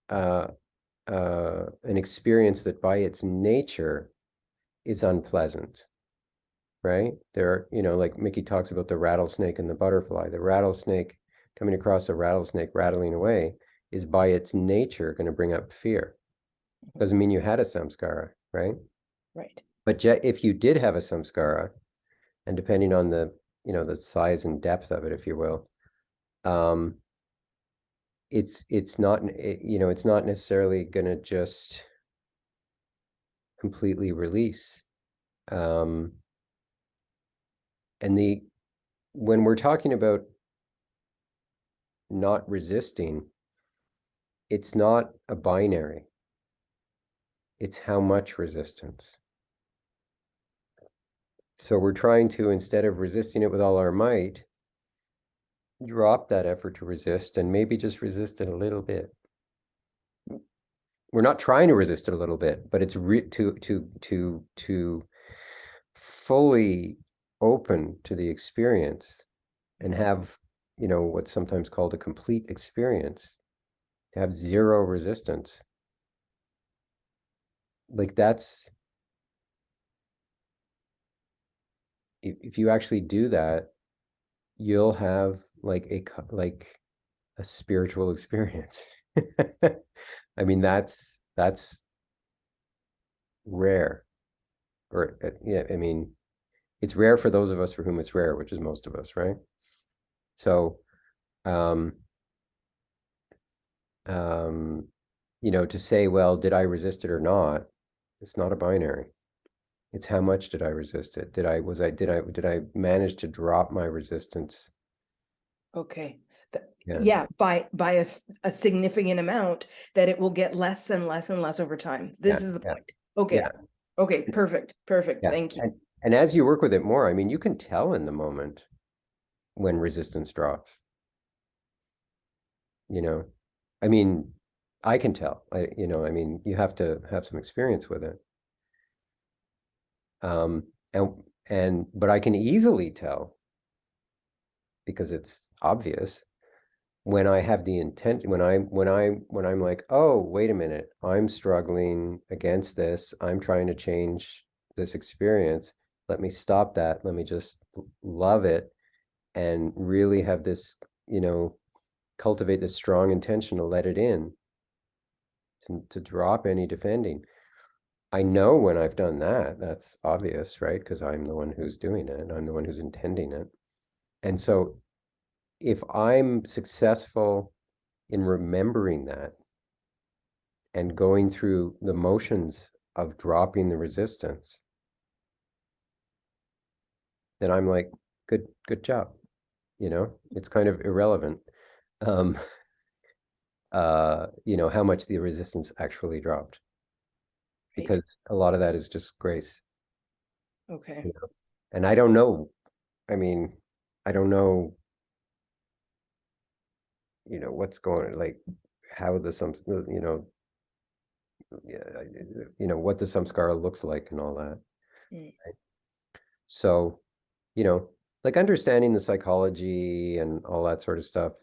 uh, an experience that by its nature is unpleasant, right? There are, like Mickey talks about the rattlesnake and the butterfly. The rattlesnake coming across a rattlesnake rattling away is by its nature going to bring up fear. Doesn't mean you had a samskara, right? Right. But if you did have a samskara, and depending on the size and depth of it, if you will, um, it's not it's not necessarily going to just completely release. Um, and when we're talking about not resisting, it's not a binary. It's how much resistance. So we're trying to, instead of resisting it with all our might, drop that effort to resist and maybe just resist it a little bit. We're not trying to resist it a little bit, but it's to fully open to the experience and have, what's sometimes called a complete experience, to have zero resistance. Like that's, if you actually do that, you'll have like a spiritual experience. I mean, that's rare. Or yeah, I mean, it's rare for those of us for whom it's rare, which is most of us, right? So, um, um, to say, well, did I resist it or not? It's not a binary. It's how much did I resist it? Did I manage to drop my resistance? Okay. Yeah, Yeah, by a significant amount, that it will get less and less and less over time. yeah, This is the yeah, point. Okay. yeah, Okay, perfect. Perfect. yeah. Thank you. And as you work with it more, I mean, you can tell in the moment when resistance drops. You know, I mean, I can tell. I mean, you have to have some experience with it. Um, but I can easily tell because it's obvious when I have the intent, when I'm like, oh, wait a minute, I'm struggling against this. I'm trying to change this experience. Let me stop that. Let me just love it and really have this, cultivate this strong intention to let it in, to drop any defending. I know when I've done that, that's obvious, right? Because I'm the one who's doing it. I'm the one who's intending it. And so if I'm successful in remembering that and going through the motions of dropping the resistance, then I'm like, good job. It's kind of irrelevant, um, how much the resistance actually dropped, Right. because a lot of that is just grace. Okay. And I don't know. I mean, I don't know, what's going, like, how yeah, what the samskara looks like and all that. Mm. So, like understanding the psychology and all that sort of stuff,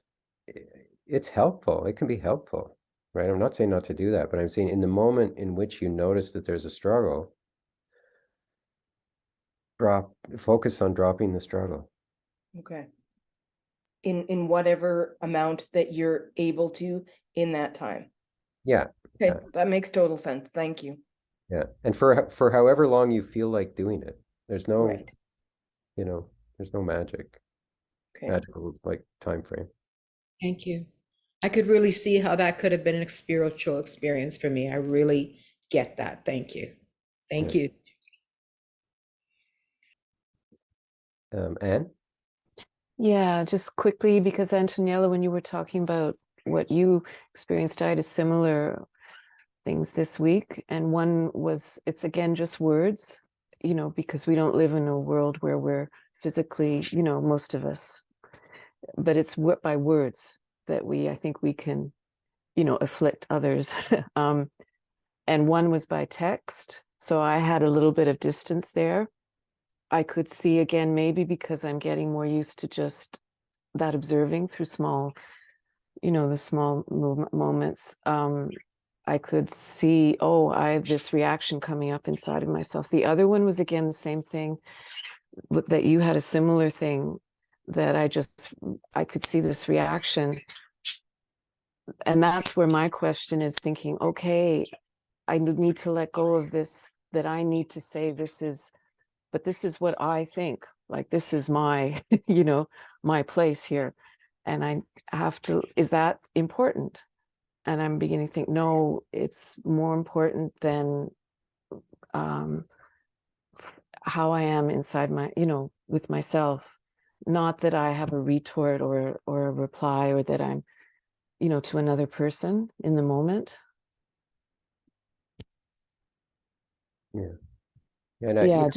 it's helpful. It can be helpful, right? I'm not saying not to do that, but I'm saying in the moment in which you notice that there's a struggle, focus on dropping the struggle. Okay. In whatever amount that you're able to in that time. Yeah. Okay, that makes total sense. Thank you. Yeah. And for however long you feel like doing it. There's no, Right. there's no Okay. magical like time frame. Thank you. I could really see how that could have been a spiritual experience for me. I really get that. Thank you. Thank Yeah. you. Anne? Yeah, just quickly, because Antoniella, when you were talking about what you experienced, I had a similar things this week. And one was, it's again just words, because we don't live in a world where we're physically, most of us, but it's by words that I think we can, afflict others. And one was by text. So I had a little bit of distance there. I could see again, maybe because I'm getting more used to just that observing through small, the small moments. I could see, I have this reaction coming up inside of myself. The other one was again the same thing, that you had a similar thing, that I could see this reaction. And that's where my question is, thinking, okay, I need to let go of this, that I need to say but this is what I think, like this is my, my place here. And I have to, is that important? And I'm beginning to think, no, it's more important than how I am inside with myself. Not that I have a retort or a reply, or that I'm, to another person in the moment. Yeah. And Yeah,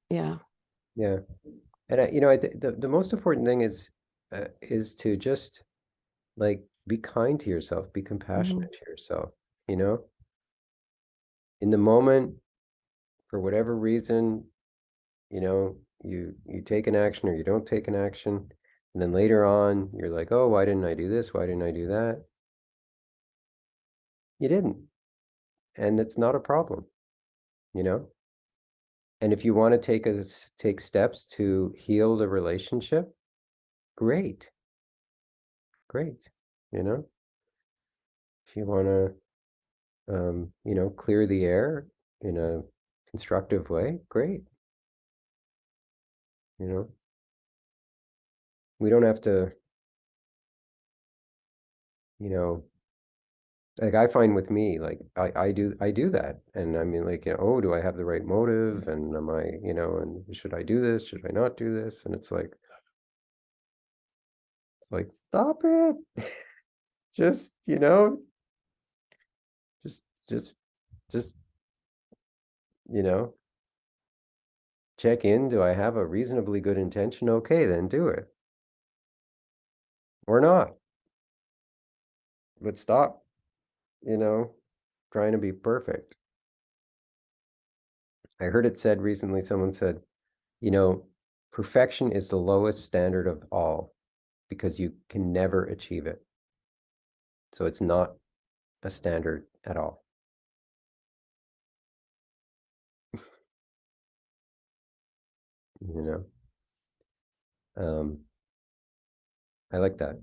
yeah. yeah. And the most important thing is to just like be kind to yourself, be compassionate to yourself, you know? In the moment, for whatever reason, you take an action or you don't take an action, and then later on you're like, oh, why didn't I do this? Why didn't I do that? You didn't, and it's not a problem, you know? And if you want to take steps to heal the relationship, great, great, you know? If you want to, clear the air in a constructive way, great, you know? We don't have to, you know, like I find with me, like I do that. And I mean, like, oh, do I have the right motive? And am I, and should I do this? Should I not do this? And it's like, stop it. Just, just, just, just, you know, check in. Do I have a reasonably good intention? Okay, then do it. Or not. But stop, trying to be perfect. I heard it said recently, someone said, perfection is the lowest standard of all because you can never achieve it. So it's not a standard at all. You know, I like that.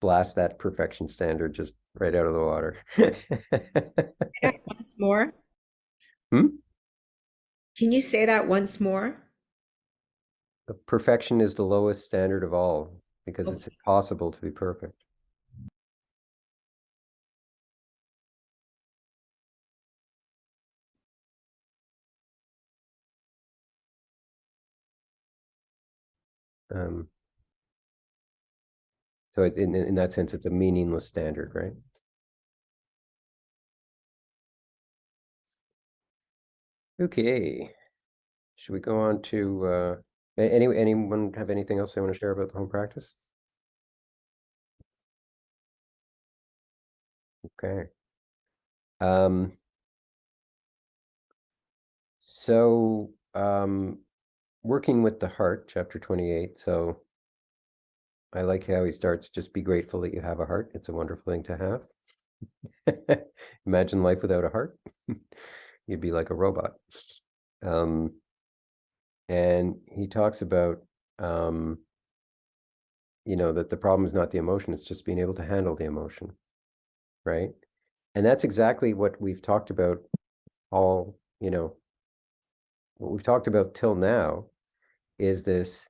Blast that perfection standard just right out of the water. Once more. Hmm? Can you say that once more? Perfection is the lowest standard of all because it's Okay. impossible to be perfect. Um, so in that sense, it's a meaningless standard, right? Okay. Should we go on to anyone have anything else they want to share about the home practice? Okay. Um, so working with the heart, chapter 28. So I like how he starts, just be grateful that you have a heart. It's a wonderful thing to have. Imagine life without a heart. You'd be like a robot. Um, and he talks about, that the problem is not the emotion, it's just being able to handle the emotion, right? And that's exactly what we've talked about all, what we've talked about till now is this,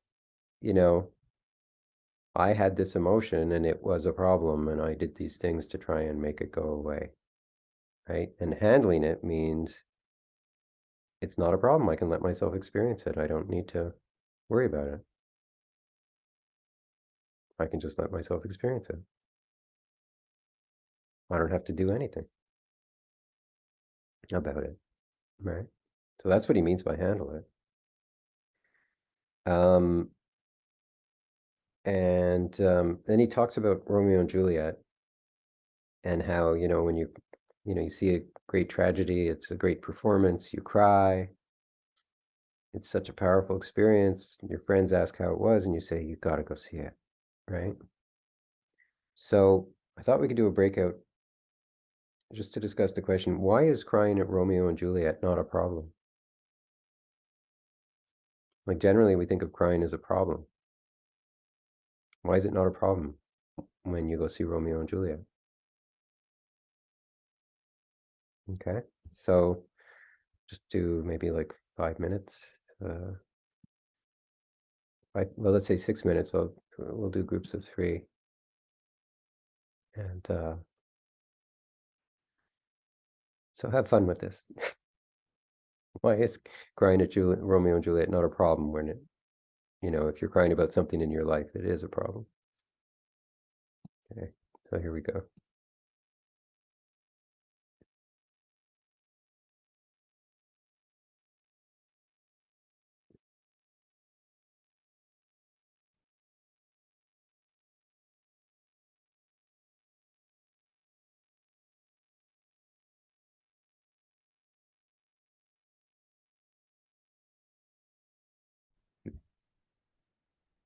I had this emotion and it was a problem and I did these things to try and make it go away, right? And handling it means it's not a problem. I can let myself experience it. I don't need to worry about it. I can just let myself experience it. I don't have to do anything about it, right? So that's what he means by handle it. Then he talks about Romeo and Juliet and how, when you see a great tragedy, it's a great performance, you cry. It's such a powerful experience. Your friends ask how it was, and you say, you've got to go see it, right? So I thought we could do a breakout just to discuss the question, why is crying at Romeo and Juliet not a problem? Like generally we think of crying as a problem. Why is it not a problem when you go see Romeo and Juliet? Okay, so just do maybe like 5 minutes. Well, let's say 6 minutes. We'll do groups of 3. And so have fun with this. Why is crying at Romeo and Juliet not a problem when if you're crying about something in your life, it is a problem. Okay, so here we go.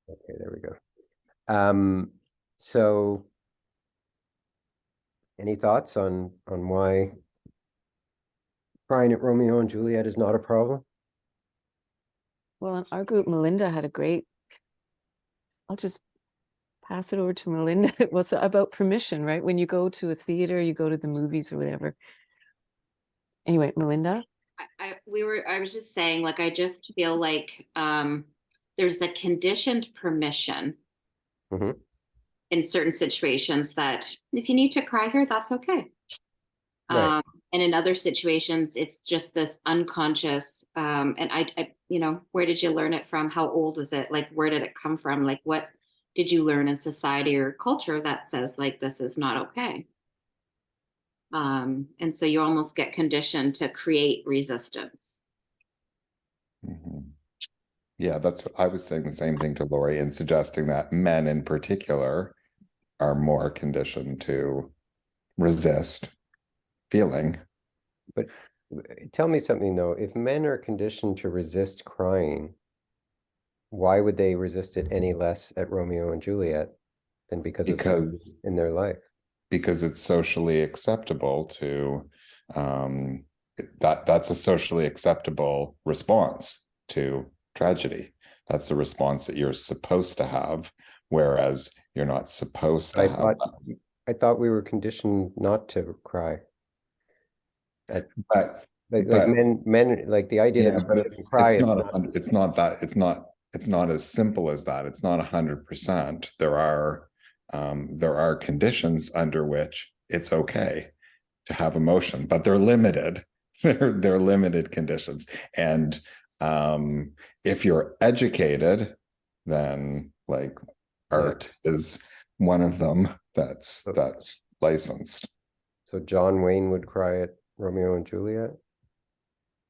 Okay, there we go. So any thoughts on why crying at Romeo and Juliet is not a problem? Well, in our group, Melinda had a great, I'll just pass it over to Melinda. It was about permission, right? When you go to a theater, you go to the movies or whatever. Anyway, Melinda? I was just saying, like, I just feel like there's a conditioned permission Mhm. in certain situations that if you need to cry here, that's okay. Right. And in other situations, it's just this unconscious, and I, where did you learn it from? How old is it? Like, where did it come from? Like, what did you learn in society or culture that says like, this is not okay? And so you almost get conditioned to create resistance. Mhm. Yeah, that's what I was saying, the same thing to Lori, and suggesting that men in particular are more conditioned to resist feeling. But tell me something though, if men are conditioned to resist crying, why would they resist it any less at Romeo and Juliet than because of something because in their life? because it's socially acceptable to that's a socially acceptable response to tragedy. That's the response that you're supposed to have, whereas you're not supposed to I have thought that. I thought we were conditioned not to cry. But Like men like the idea that yeah, men but shouldn't cry is not. it's not as simple as that. It's not 100%. There are conditions under which it's okay to have emotion, but they're limited. They're limited conditions. And if you're educated, then like art is one of them that's licensed. So John Wayne would cry at Romeo and Juliet?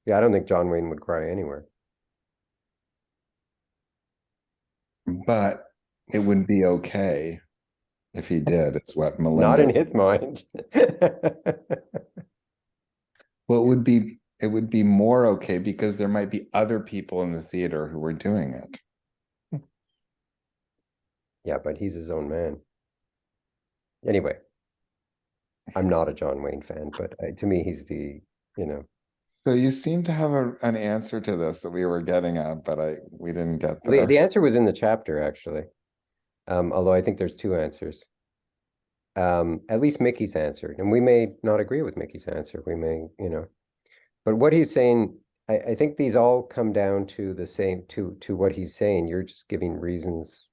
Yeah, I don't think John Wayne would cry anywhere. But it would be okay if he did. It's what Not in Melinda. his mind. Well, it would be more okay because there might be other people in the theater who were doing it. Yeah, but he's his own man. Anyway, I'm not a John Wayne fan, but to me, he's the, you know, So you seem to have an answer to this that we were getting at, but we didn't get the there. answer was in the chapter, actually. Although I think there's two answers. At least Mickey's answered, and we may not agree with Mickey's answer. We may, you know, but what he's saying, I think these all come down to the same, to what he's saying. You're just giving reasons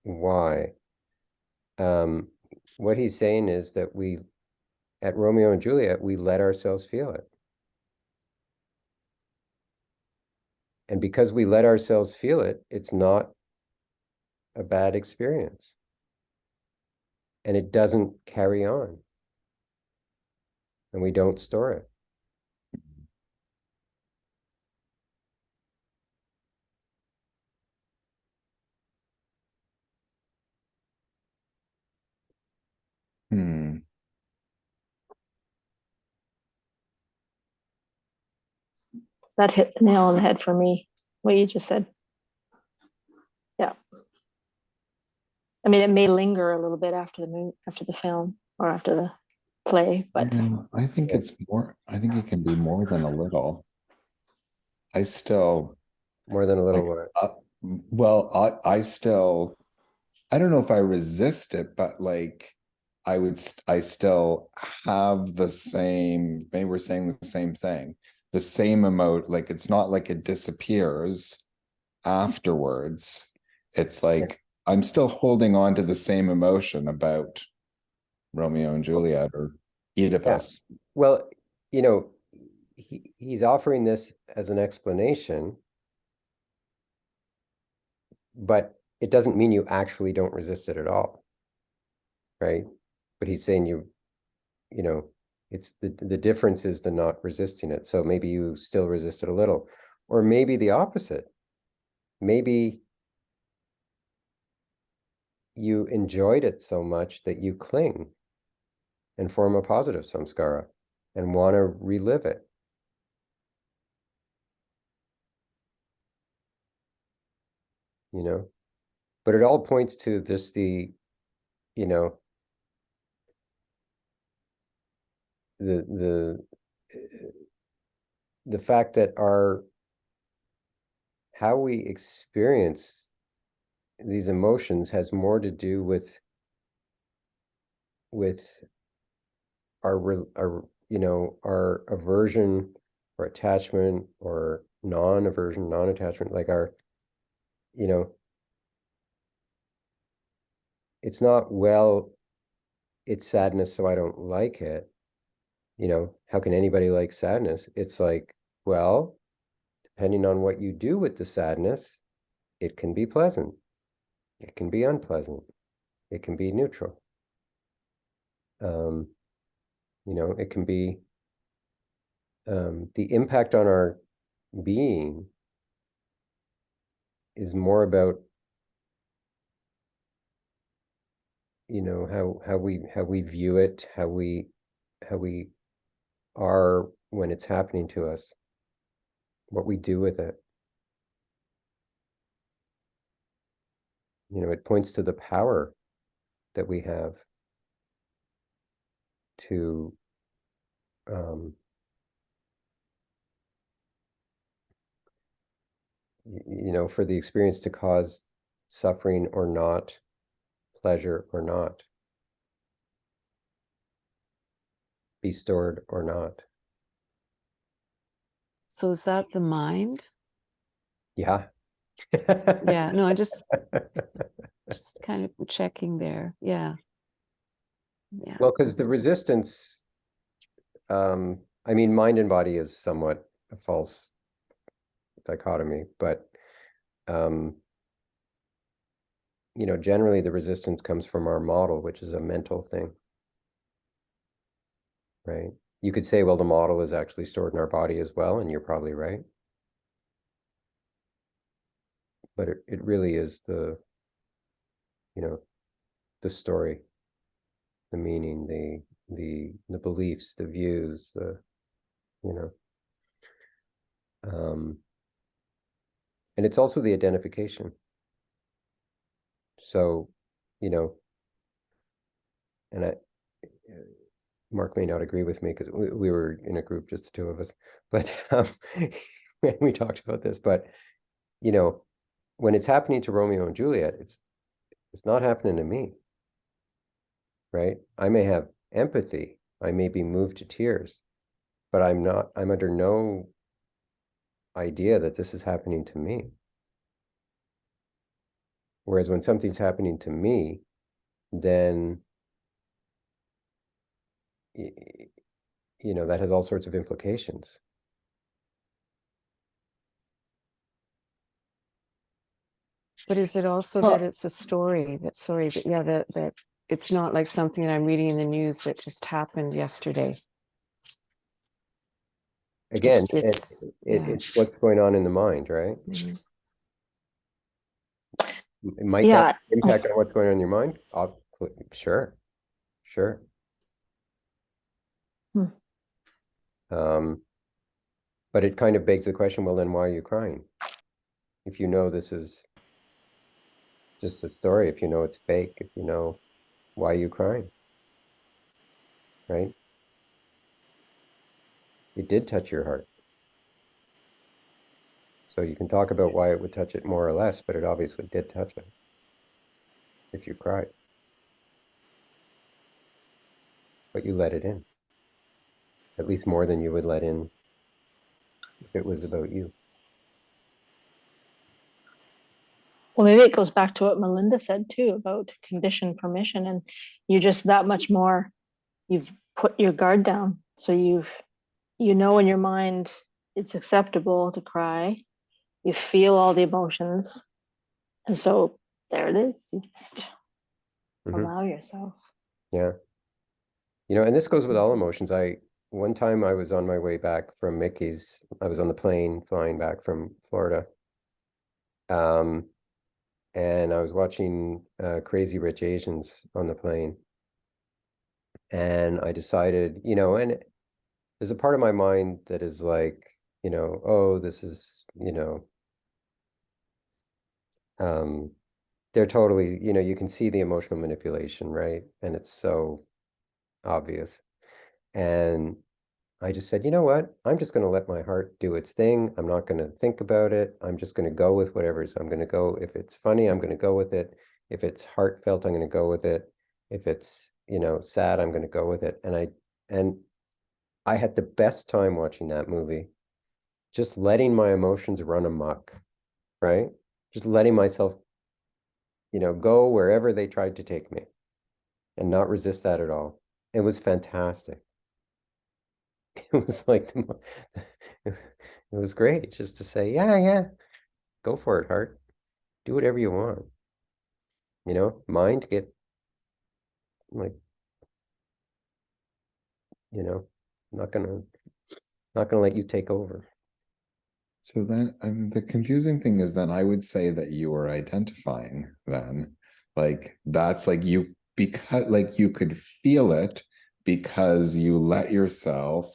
why. What he's saying is that we, at Romeo and Juliet, we let ourselves feel it. And because we let ourselves feel it, it's not a bad experience. And it doesn't carry on. And we don't store it. Hmm. That hit the nail on the head for me, what you just said. Yeah. I mean, it may linger a little bit after the film or after the play, but Yeah, I think it's more, I think it can be more than a little. I still, More than a little like, what? well, I still, I don't know if I resist it, but like, I still have the same, maybe we're saying the same thing, the same emote, like, it's not like it disappears afterwards. It's like, I'm still holding on to the same emotion about Romeo and Juliet or Yeah. Oedipus. Well, you know, he's offering this as an explanation, but it doesn't mean you actually don't resist it at all, right? But he's saying you know, it's the difference is the not resisting it. So maybe you still resist it a little, or maybe the opposite. Maybe you enjoyed it so much that you cling and form a positive samskara and want to relive it. You know, but it all points to just the, you know, the the fact that our how we experience these emotions has more to do with our you know, our aversion or attachment or non-aversion, non-attachment, like our, you know, it's not, well, it's sadness, so I don't like it. You know, how can anybody like sadness? It's like, well, depending on what you do with the sadness, it can be pleasant, it can be unpleasant, it can be neutral. Um, you know, it can be the impact on our being is more about, you know, how we view it, how we are when it's happening to us, what we do with it. You know, it points to the power that we have to you know, for the experience to cause suffering or not, pleasure or not, be stored or not. So is that the mind? Yeah. Yeah, no, I just kind of checking there. Yeah. Yeah. Well, because the resistance, I mean, mind and body is somewhat a false dichotomy, but you know, generally the resistance comes from our model, which is a mental thing, right? You could say, well, the model is actually stored in our body as well, and you're probably right. But it really is the, you know, the story, the meaning, the beliefs, the views, the, you know, and it's also the identification. So you know, and Mark may not agree with me because we were in a group, just the two of us, but we talked about this. But you know, when it's happening to Romeo and Juliet, it's not happening to me, right? I may have empathy, I may be moved to tears, but I'm under no idea that this is happening to me. Whereas when something's happening to me, then you know, that has all sorts of implications. But is it also Well- that it's a story that it's not like something that I'm reading in the news that just happened yesterday? Again, It's it's what's going on in the mind, right? Mhm. Might Yeah. that impact on what's going on in your mind? Sure, sure. Hmm. But it kind of begs the question, well, then why are you crying? If you know this is just a story, if you know it's fake, if you know, why are you crying? Right? It did touch your heart. So you can talk about why it would touch it more or less, but it obviously did touch it if you cried. But you let it in. At least more than you would let in if it was about you. Well, maybe it goes back to what Melinda said too about conditioned permission, and you're just that much more, you've put your guard down. So you know in your mind it's acceptable to cry. You feel all the emotions. And so there it is. You just allow yourself. Yeah. You know, and this goes with all emotions. One time I was on my way back from Mickey's, I was on the plane flying back from Florida. And I was watching Crazy Rich Asians on the plane. And I decided, you know, and there's a part of my mind that is like, you know, oh, this is, you know, they're totally, you know, you can see the emotional manipulation, right? And it's so obvious. And I just said, you know what? I'm just going to let my heart do its thing. I'm not going to think about it. I'm just going to go with whatever. So I'm going to go. If it's funny, I'm going to go with it. If it's heartfelt, I'm going to go with it. If it's, you know, sad, I'm going to go with it. And I had the best time watching that movie, just letting my emotions run amok, right? Just letting myself, you know, go wherever they tried to take me and not resist that at all. It was fantastic. It was like it was great just to say, yeah, go for it, heart. Do whatever you want. You know, mind get like, you know, not gonna let you take over. So then, I mean, the confusing thing is then I would say that you are identifying then, like that's like you, because like you could feel it because you let yourself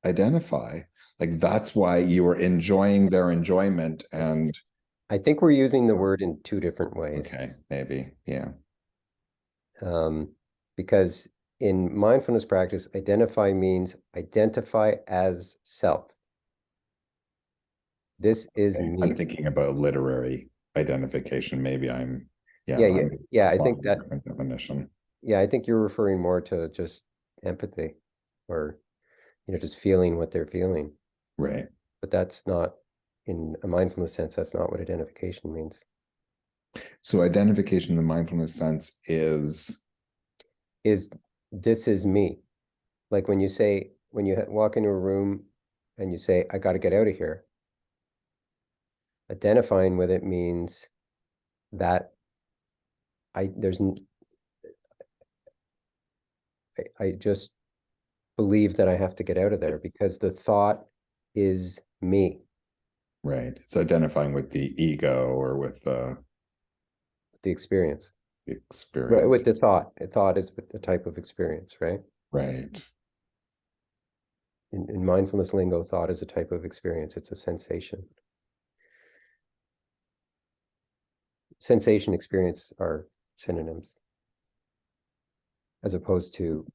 identify. Like that's why you were enjoying their enjoyment. And I think we're using the word in two different ways. okay, maybe, yeah. Because in mindfulness practice, identify means identify as self. This is Okay. me. I'm thinking about literary identification. Maybe I'm, Yeah. I think applying a that, different definition. yeah, I think you're referring more to just empathy or, you know, just feeling what they're feeling. Right. But that's not, in a mindfulness sense, that's not what identification means. So identification in the mindfulness sense is This is me. Like when you say, when you walk into a room and you say, I got to get out of here, identifying with it means that I just believe that I have to get out of there because the thought is me, right. It's identifying with the ego or with the the experience. Right, experience. with the thought. A thought is a type of experience, right? Right. In mindfulness lingo, thought is a type of experience. It's a sensation. sensation, experience are synonyms, as opposed to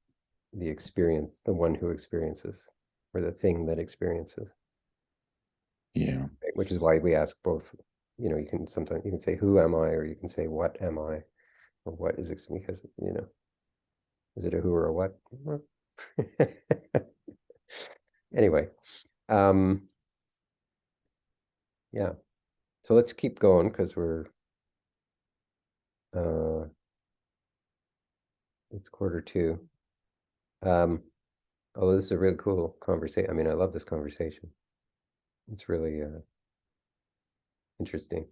the experience, the one who experiences, or the thing that experiences. Yeah. Right? Which is why we ask both. You know, you can sometimes you can say who am I, or you can say what am I, or what is it, because you know, is it a who or a what? Anyway, yeah. So let's keep going because we're it's 1:45. Oh, this is a really cool conversation. I mean, I love this conversation. It's really interesting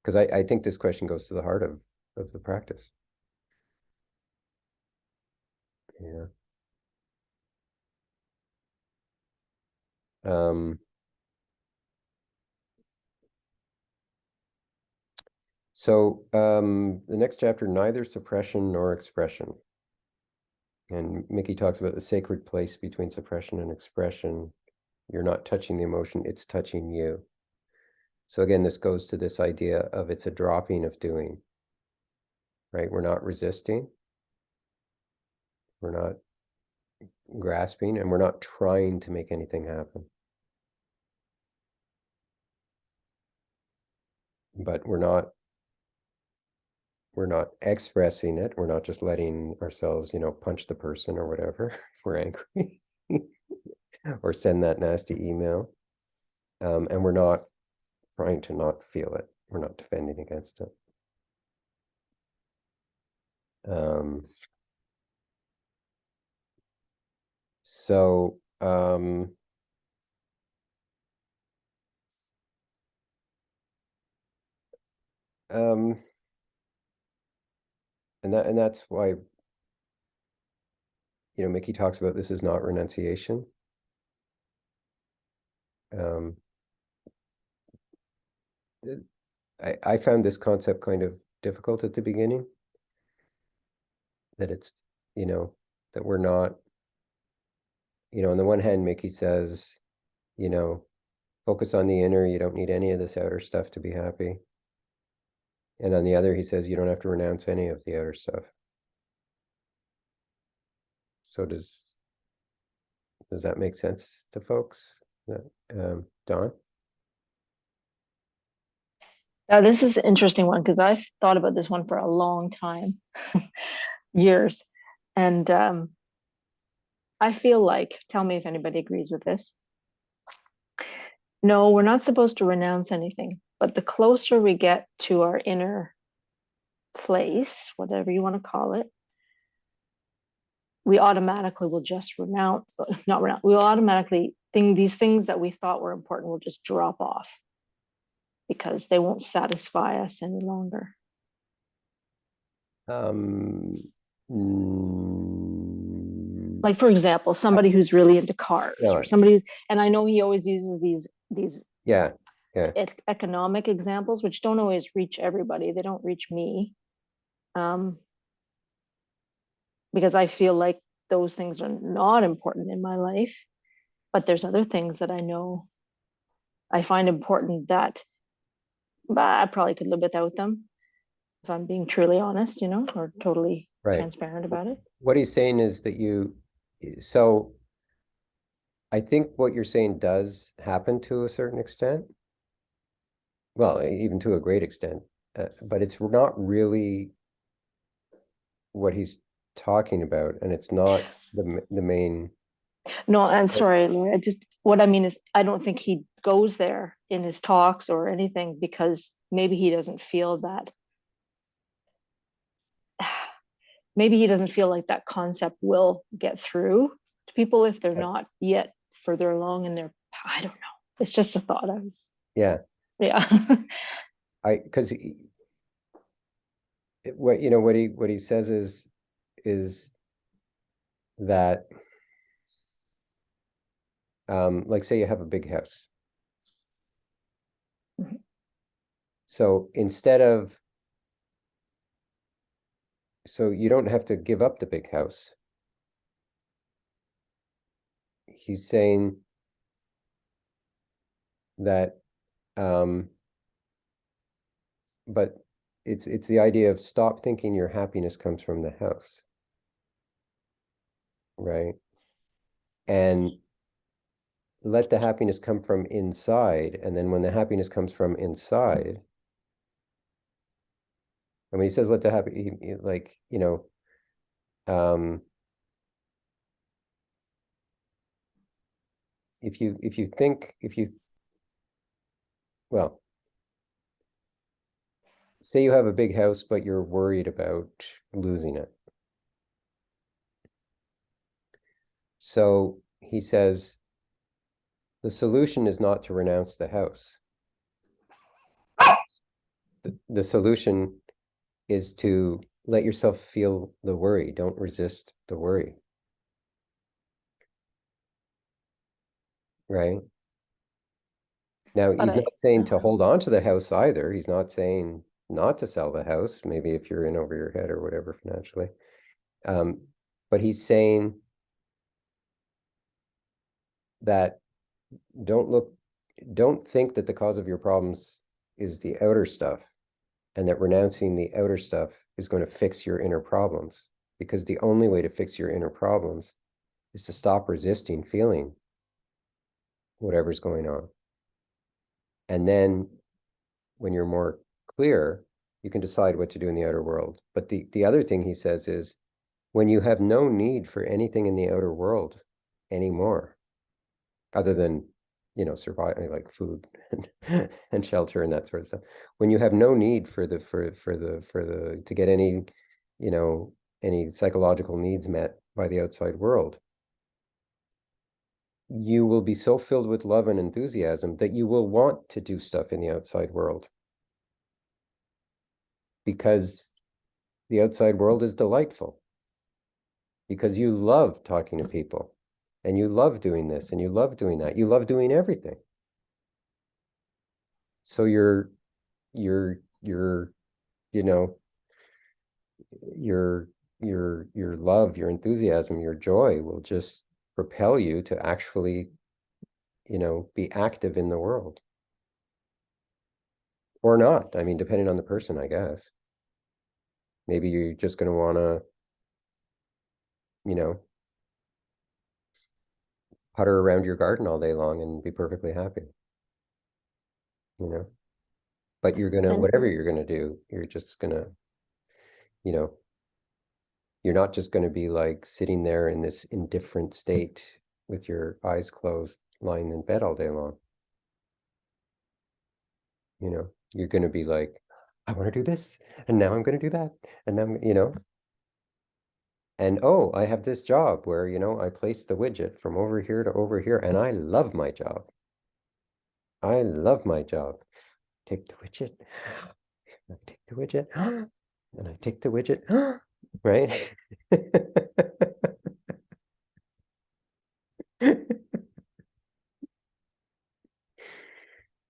because I think this question goes to the heart of the practice. Yeah. So the next chapter, neither suppression nor expression. And Mickey talks about the sacred place between suppression and expression. You're not touching the emotion, it's touching you. So again, this goes to this idea of it's a dropping of doing, right? We're not resisting. We're not grasping, and we're not trying to make anything happen. But we're not expressing it. We're not just letting ourselves, you know, punch the person or whatever if we're angry or send that nasty email. And we're not trying to not feel it. We're not defending against it. So and that's why, you know, Mickey talks about this is not renunciation. I found this concept kind of difficult at the beginning, that it's, you know, that we're not, you know, on the one hand, Mickey says, you know, focus on the inner, you don't need any of this outer stuff to be happy. And on the other, he says you don't have to renounce any of the outer stuff. So does that make sense to folks? Dawn? Now, this is an interesting one because I've thought about this one for a long time, years. And I feel like, tell me if anybody agrees with this. No, we're not supposed to renounce anything, but the closer we get to our inner place, whatever you want to call it, we automatically will just renounce, not renounce, we'll automatically think these things that we thought were important will just drop off because they won't satisfy us any longer. Like, for example, somebody who's really into cars, No. or somebody, and I know he always uses these Yeah. economic examples, which don't always reach everybody. They don't reach me, because I feel like those things are not important in my life. But there's other things that I know I find important that I probably could live without them if I'm being truly honest, you know, or totally Right. transparent about it. What he's saying is that so I think what you're saying does happen to a certain extent. Well, even to a great extent, but it's not really what he's talking about, and it's not the main. No, I'm sorry, Lori. What I mean is, I don't think he goes there in his talks or anything because maybe he doesn't feel that. Maybe he doesn't feel like that concept will get through to people if they're not yet further along in their. I don't know. It's just a thought. Yeah. Because what he says is that like, say you have a big house. Mhm. So so you don't have to give up the big house. He's saying that but it's the idea of stop thinking your happiness comes from the house, right? And let the happiness come from inside. And then when the happiness comes from inside, and when he says let the happy, like, if you think, well, say you have a big house, but you're worried about losing it. So he says, the solution is not to renounce the house. The solution is to let yourself feel the worry. Don't resist the worry. Right? Now, But he's not saying to hold on to the house either. He's not saying not to sell the house, maybe if you're in over your head or whatever financially. But he's saying that don't think that the cause of your problems is the outer stuff, and that renouncing the outer stuff is going to fix your inner problems. Because the only way to fix your inner problems is to stop resisting feeling whatever's going on. And then when you're more clear, you can decide what to do in the outer world. But the other thing he says is when you have no need for anything in the outer world anymore, other than, surviving, like food and shelter and that sort of stuff. When you have no need for the to get any, any psychological needs met by the outside world, you will be so filled with love and enthusiasm that you will want to do stuff in the outside world, because the outside world is delightful, because you love talking to people, and you love doing this, and you love doing that. You love doing everything. So your, you know, your love, your enthusiasm, your joy will just propel you to actually, be active in the world. Or not. I mean, depending on the person, I guess. Maybe you're just going to want to, you know, putter around your garden all day long and be perfectly happy, you know. But you're gonna, and whatever you're gonna do, you're just gonna, you know, you're not just gonna be like sitting there in this indifferent state with your eyes closed, lying in bed all day long. You're gonna be like, I want to do this, and now I'm gonna do that, and now and oh, I have this job where, I place the widget from over here to over here, and I love my job. I love my job. Take the widget. I take the widget. And I take the widget. Right?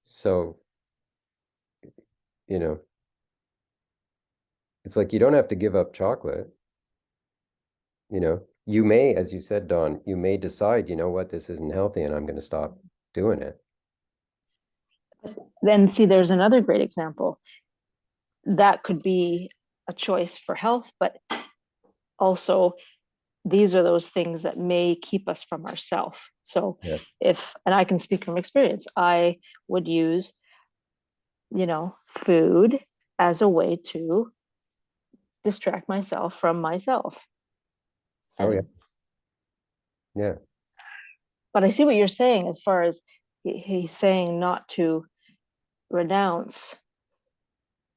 So, you know, it's like you don't have to give up chocolate. You may, as you said, Dawn, you may decide, you know what, this isn't healthy and I'm going to stop doing it. then see, there's another great example. That could be a choice for health, but also these are those things that may keep us from ourselves. So Yeah. and I can speak from experience, I would use, food as a way to distract myself from myself. Oh, yeah. And Yeah. but I see what you're saying as far as he's saying not to renounce,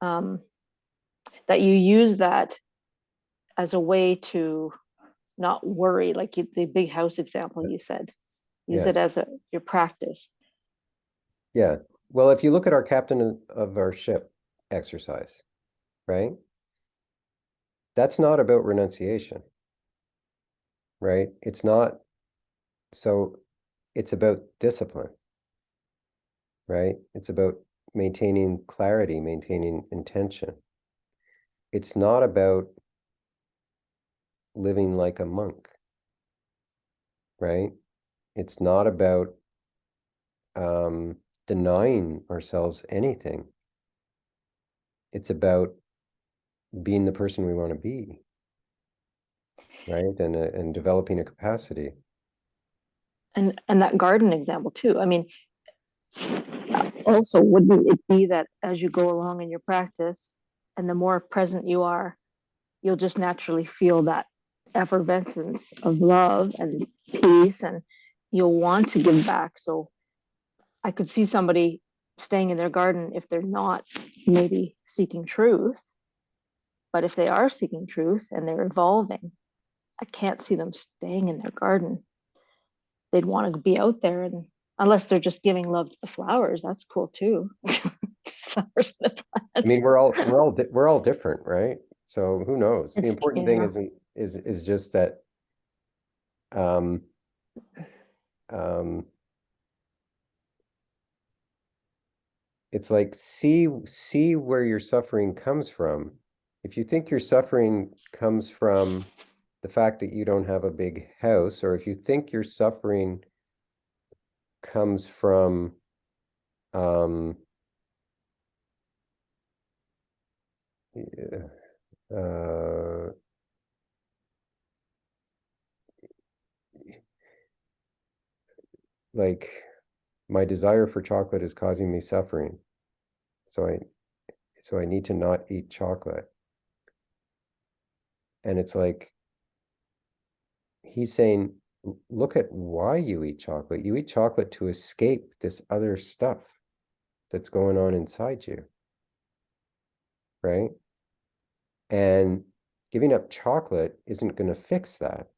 that you use that as a way to not worry, like the big house example you said. Use Yeah. it as your practice. Yeah. Well, if you look at our captain of our ship exercise, right? That's not about renunciation, right? It's not. So it's about discipline, right? It's about maintaining clarity, maintaining intention. It's not about living like a monk, right? It's not about denying ourselves anything. it's about being the person we want to be, right? And developing a capacity. And that garden example too. I mean, also, wouldn't it be that as you go along in your practice, and the more present you are, you'll just naturally feel that effervescence of love and peace, and you'll want to give back. So I could see somebody staying in their garden if they're not maybe seeking truth, but if they are seeking truth and they're evolving, I can't see them staying in their garden. They'd want to be out there, and unless they're just giving love to the flowers, that's cool too. Flowers and the I mean, plants. we're all different, right? So who knows? The It's, important thing yeah. is just that um um it's like see where your suffering comes from. If you think your suffering comes from the fact that you don't have a big house, or if you think your suffering comes from um uh like my desire for chocolate is causing me suffering, so I need to not eat chocolate. And it's like he's saying, look at why you eat chocolate. You eat chocolate to escape this other stuff that's going on inside you, right? And giving up chocolate isn't going to fix that.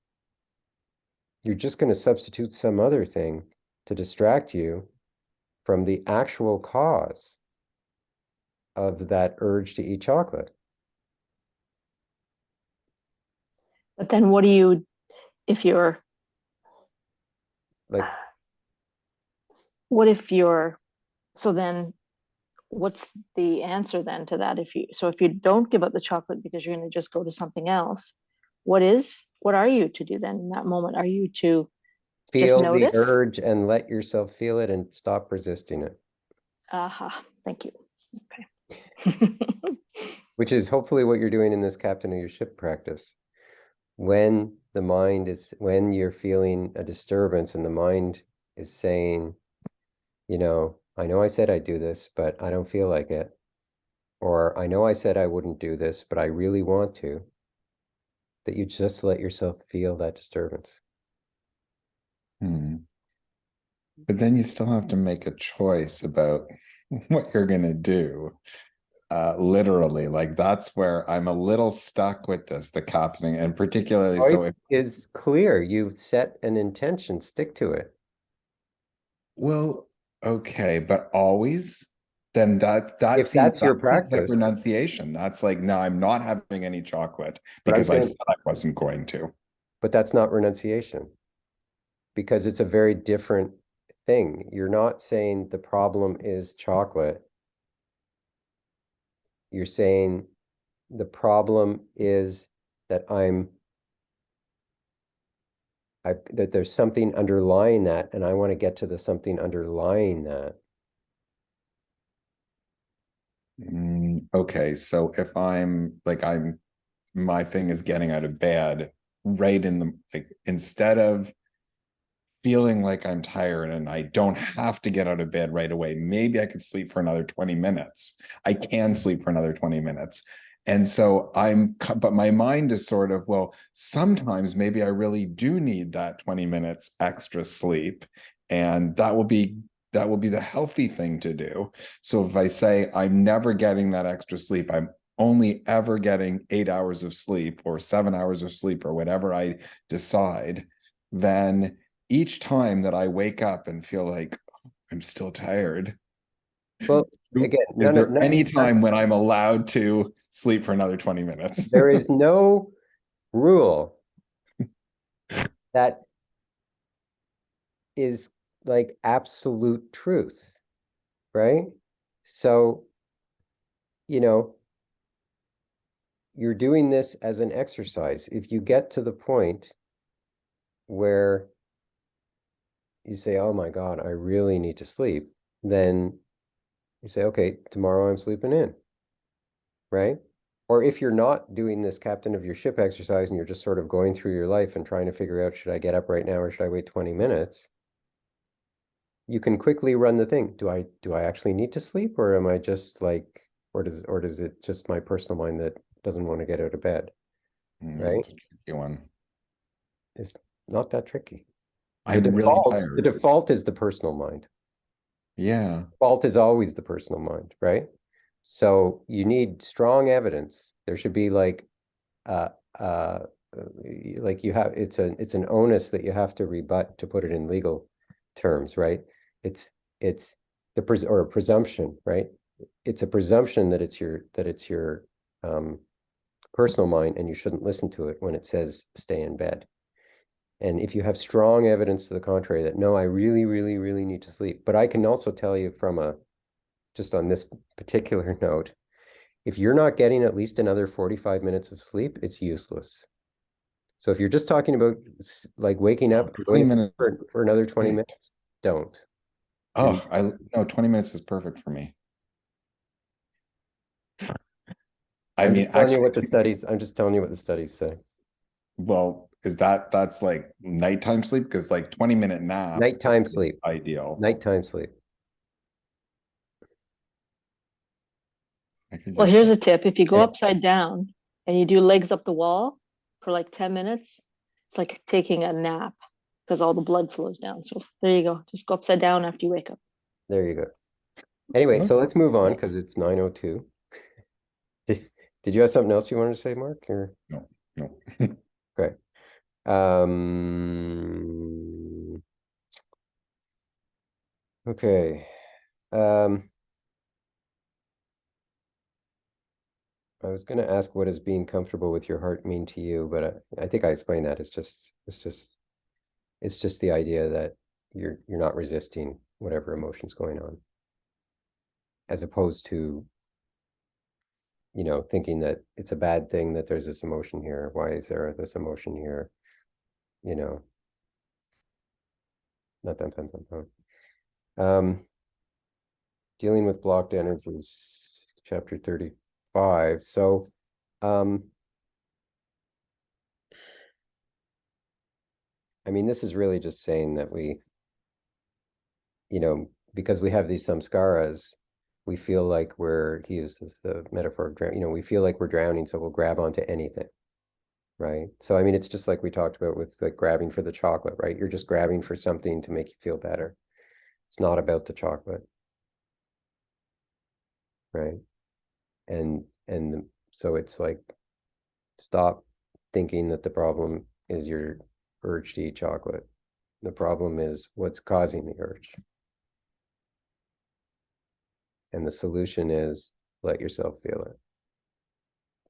You're just going to substitute some other thing to distract you from the actual cause of that urge to eat chocolate. But then what do you, if you're, Like, what if you're, so then what's the answer then to that? If you don't give up the chocolate because you're going to just go to something else, what are you to do then in that moment? Are you to just feel the notice? urge and let yourself feel it and stop resisting it, Aha, thank you. Okay. which is hopefully what you're doing in this captain of your ship practice. When when you're feeling a disturbance and the mind is saying, I know I said I'd do this, but I don't feel like it. Or I know I said I wouldn't do this, but I really want to, that you just let yourself feel that disturbance. Hmm. But then you still have to make a choice about what you're going to do. Literally, like that's where I'm a little stuck with this, the captaining, and particularly so Choice if, is clear. You set an intention, stick to it. well, okay, but always, then If that's your that seems like practice, renunciation. That's like, no, I'm not having any chocolate but I'm because I saying, said I wasn't going to. but that's not renunciation because it's a very different thing. You're not saying the problem is chocolate. You're saying the problem is that that there's something underlying that, and I want to get to the something underlying that. Okay, so if my thing is getting out of bed right in the, like, instead of feeling like I'm tired and I don't have to get out of bed right away, maybe I could sleep for another 20 minutes. I can sleep for another 20 minutes. And so but my mind is sort of, well, sometimes maybe I really do need that 20 minutes extra sleep. And that will be the healthy thing to do. So if I say I'm never getting that extra sleep, I'm only ever getting 8 hours of sleep or 7 hours of sleep or whatever I decide, then each time that I wake up and feel like, oh, I'm still tired, Well, again, is there any time when I'm allowed to sleep for another 20 minutes? there is no rule that is like absolute truth, right? So, you know, you're doing this as an exercise. If you get to the point where you say, oh my God, I really need to sleep, then you say, okay, tomorrow I'm sleeping in. right? Or if you're not doing this captain of your ship exercise and you're just sort of going through your life and trying to figure out, should I get up right now or should I wait 20 minutes? You can quickly run the thing. Do I actually need to sleep, or am I just like, or does it just my personal mind that doesn't want to get out of bed? Right? It's a tricky one. It's not that tricky. I'm really The tired. default is the personal mind. Yeah. Default is always the personal mind, right? So you need strong evidence. There should be uh uh like you have it's an onus that you have to rebut, to put it in legal terms, right? It's or a presumption, right? It's a presumption that it's your personal mind, and you shouldn't listen to it when it says stay in bed. And if you have strong evidence to the contrary, that no, I really, really, really need to sleep. But I can also tell you just on this particular note, if you're not getting at least another 45 minutes of sleep, it's useless. So if you're just talking about like waking up and 20 going to sleep minutes. for another 20 Hey. minutes, don't. Oh, no, 20 minutes is perfect for me. I I'm mean, just telling you actually, what the studies, I'm just telling you what the studies say. well, that's like nighttime sleep? Because like 20-minute nap Nighttime is sleep. ideal. Nighttime sleep. I could Well, just here's check. a tip. If you go Yeah. upside down and you do legs up the wall for like 10 minutes, it's like taking a nap because all the blood flows down. So there you go. Just go upside down after you wake up. There you go. Anyway, so let's move on because it's 9:02. Did you have something else you wanted to say, Mark? Or No, no. okay. Um, okay. Um, I was going to ask, what does being comfortable with your heart mean to you? But I think I explained that. It's just the idea that you're not resisting whatever emotion's going on, as opposed to, thinking that it's a bad thing that there's this emotion here. Why is there this emotion here? You know, not dun, dun, dun, dun. Dealing with blocked energies, chapter 35. So, I mean, this is really just saying that because we have these samskaras, we feel like he uses the metaphor of drown, we feel like we're drowning, so we'll grab onto anything, right? So, I mean, it's just like we talked about with like grabbing for the chocolate, right? You're just grabbing for something to make you feel better. It's not about the chocolate, right? So it's like, stop thinking that the problem is your urge to eat chocolate. The problem is what's causing the urge. And the solution is let yourself feel it.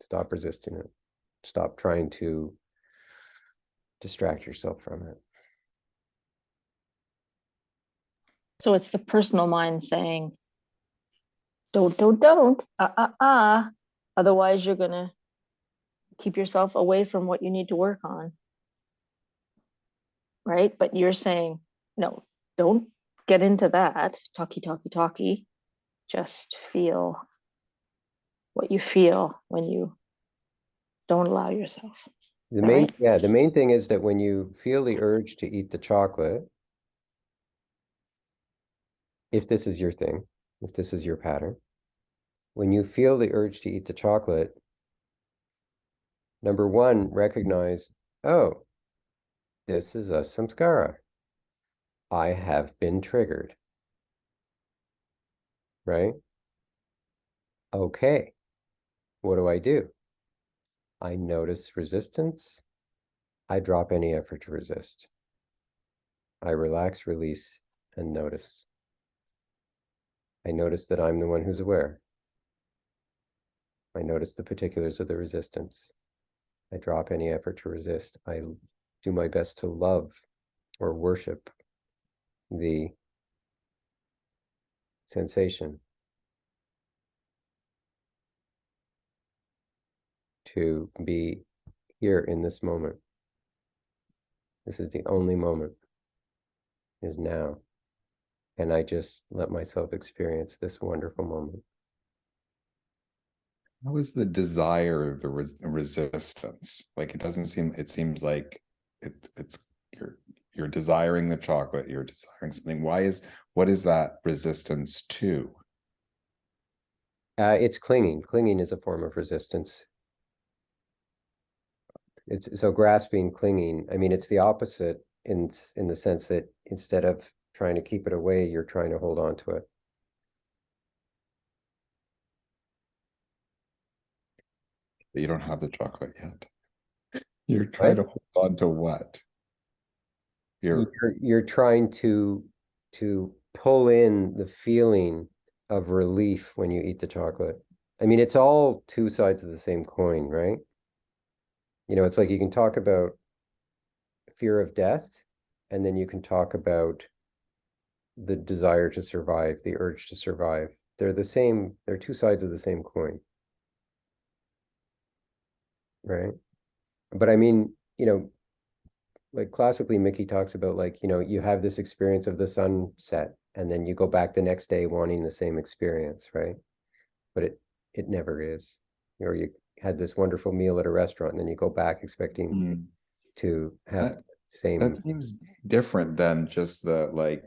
Stop resisting it. Stop trying to distract yourself from it. So it's the personal mind saying, don't. Otherwise, you're going to keep yourself away from what you need to work on. Right? But you're saying, no, don't get into that. Talky. Just feel what you feel when you don't allow yourself. The Right? main thing is that when you feel the urge to eat the chocolate, if this is your thing, if this is your pattern, when you feel the urge to eat the chocolate, number one, recognize, oh, this is a samskara. I have been triggered, right? Okay, what do? I notice resistance. I drop any effort to resist. I relax, release, and notice. I notice that I'm the one who's aware. I notice the particulars of the resistance. I drop any effort to resist. I do my best to love or worship the sensation, to be here in this moment. This is the only moment, is now. And I just let myself experience this wonderful moment. how is the desire the resistance? Like it doesn't seem. It seems like it's you're desiring the chocolate. You're desiring something. What is that resistance to? It's clinging. Clinging is a form of resistance. It's so grasping, clinging. I mean, it's the opposite in the sense that instead of trying to keep it away, you're trying to hold on to it. But you don't have the chocolate yet. You're trying Right? to hold on to what? You're You're trying to pull in the feeling of relief when you eat the chocolate. I mean, it's all two sides of the same coin, right? You know, it's like you can talk about fear of death, and then you can talk about the desire to survive, the urge to survive. They're the same, they're two sides of the same coin, right? But I mean, you know, like classically, Mickey talks about like, you know, you have this experience of the sunset, and then you go back the next day wanting the same experience, right? But it never is. Or you had this wonderful meal at a restaurant, and then you go back expecting Mm. to have that the same. that seems different than just the like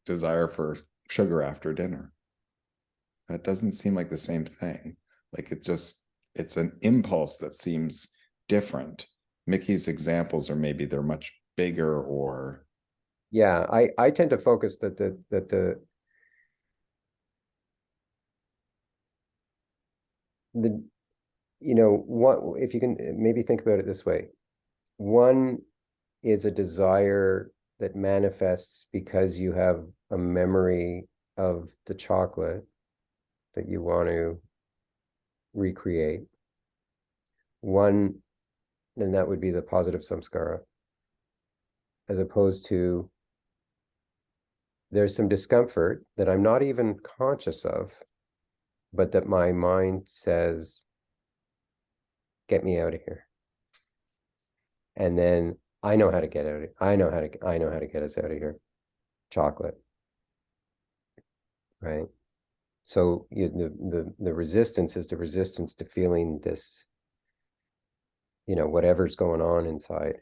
desire for sugar after dinner. That doesn't seem like the same thing. Like it's an impulse that seems different. Mickey's examples are maybe they're much bigger or Yeah, I tend to focus the you know what, if you can maybe think about it this way. One is a desire that manifests because you have a memory of the chocolate that you want to recreate. One, and that would be the positive samskara, as opposed to there's some discomfort that I'm not even conscious of, but that my mind says, get me out of here. And then I know how to get out of it. I know how to get us out of here. Chocolate, right? So the resistance is the resistance to feeling this, you know, whatever's going on inside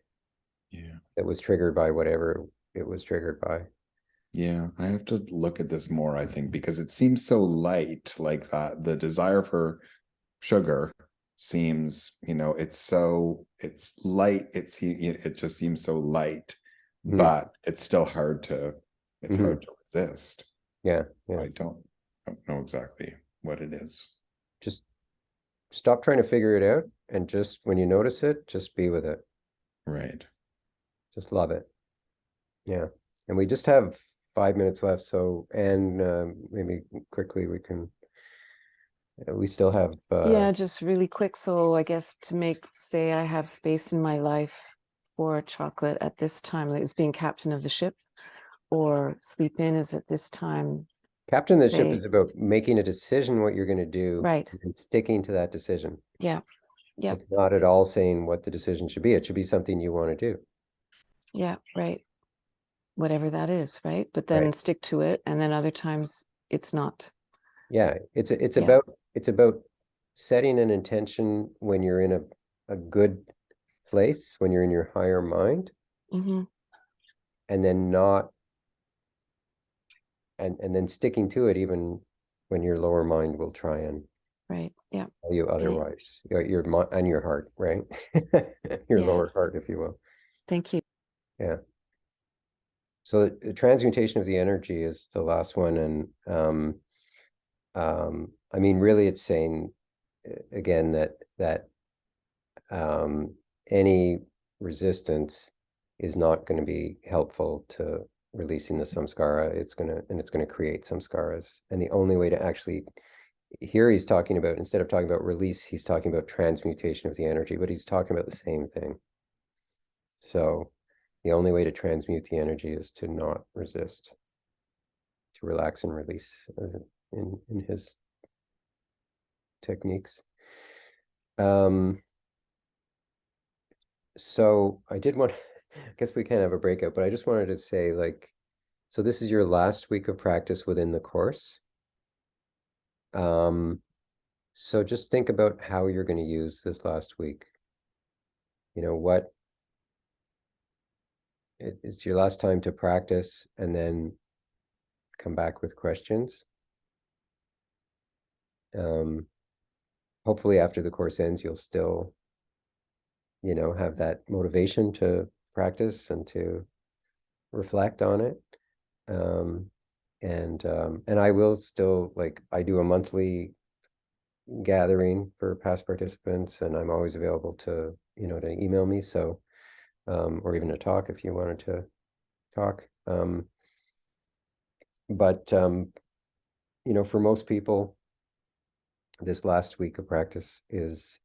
yeah. that was triggered by whatever it was triggered by. Yeah, I have to look at this more, I think, because it seems so light, like that. The desire for sugar seems, it's light. It just seems so light, Mm. but it's Hmm. hard to resist. Yeah, yeah. I don't know exactly what it is. Just stop trying to figure it out, and just when you notice it, just be with it. Right. Just love it. Yeah. And we just have 5 minutes left, so and maybe quickly we can. We still have. Yeah, just really quick. So I guess say I have space in my life for chocolate at this time, like as being captain of the ship, or sleep in is at this time. Captain the ship Say, is about making a decision what you're going to do right. and sticking to that decision. Yeah. Yeah. It's not at all saying what the decision should be. It should be something you want to do. Yeah. Right. Whatever that is, right? But then Right. stick to it. And then other times it's not. Yeah. It's Yeah. about setting an intention when you're in a good place, when you're in your higher mind, Mm-hmm. and then not and then sticking to it even when your lower mind will try and Right. Yeah. tell you otherwise. Your mind and your heart, right? Your Yeah. lower heart, if you will. Thank you. Yeah. So the transmutation of the energy is the last one, and I mean, really, it's saying again that any resistance is not going to be helpful to releasing the samskara. It's gonna create samskaras, and the only way to actually here he's talking about, instead of talking about release, he's talking about transmutation of the energy, but he's talking about the same thing. So the only way to transmute the energy is to not resist, to relax and release in his techniques. So I did want, I guess we can have a breakout, but I just wanted to say, like, so this is your last week of practice within the course. So just think about how you're going to use this last week. You know, what it's your last time to practice and then come back with questions. Hopefully after the course ends, you'll still, you know, have that motivation to practice and to reflect on it. And I will still, like, I do a monthly gathering for past participants, and I'm always available to, you know, to email me. So, or even to talk if you wanted to talk. But you know, for most people, this last week of practice is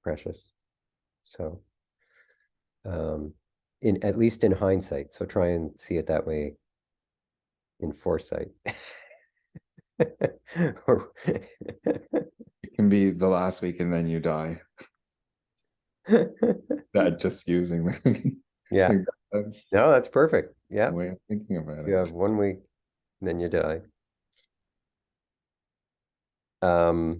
precious. So, in at least in hindsight, so try and see it that way in foresight. Or It can be the last week and then you die. That just using yeah, the no, that's perfect. Yeah, way of thinking about you it. have 1 week, then you die. What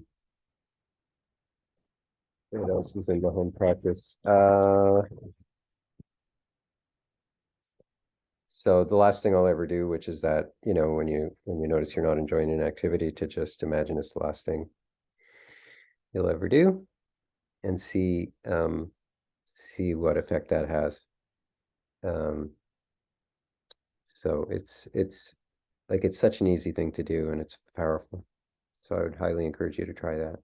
else is in the home practice? So the last thing I'll ever do, which is that, you know, when you notice you're not enjoying an activity, to just imagine it's the last thing you'll ever do, and see what effect that has. So it's like, it's such an easy thing to do, and it's powerful. So I would highly encourage you to try that.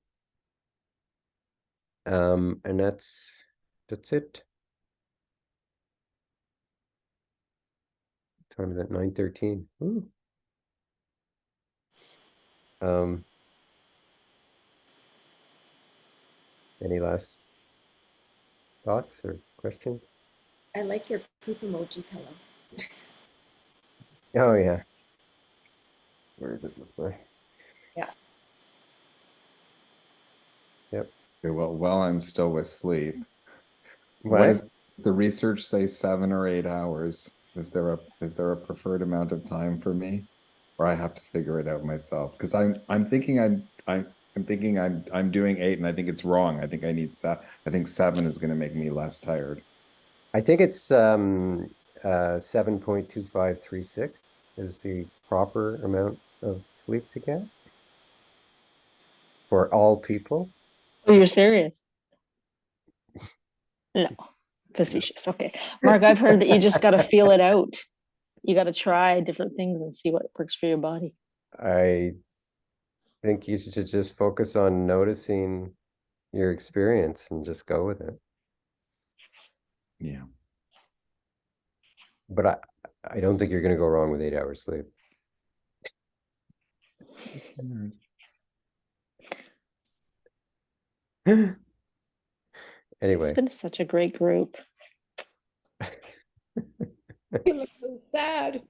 And that's it. Time is at 9:13. Ooh. Any last thoughts or questions? I like your poop emoji pillow. Oh yeah. Where is it? This way. Yeah. Yep. Okay, well, while I'm still with sleep, what What? does the research say, 7 or 8 hours? Is there a preferred amount of time for me? Or I have to figure it out myself? Because I'm thinking I'm doing 8 and I think it's wrong. I think I need 7. I think 7 is gonna make me less tired. I think it's 7.2536 is the proper amount of sleep to get for all people. Oh, you're serious? No, facetious. Okay. Mark, I've heard that you just got to feel it out. You got to try different things and see what works for your body. I think you should just focus on noticing your experience and just go with it. Yeah. But I don't think you're going to go wrong with 8 hours sleep. It's Anyway, been such a great group. You look so sad.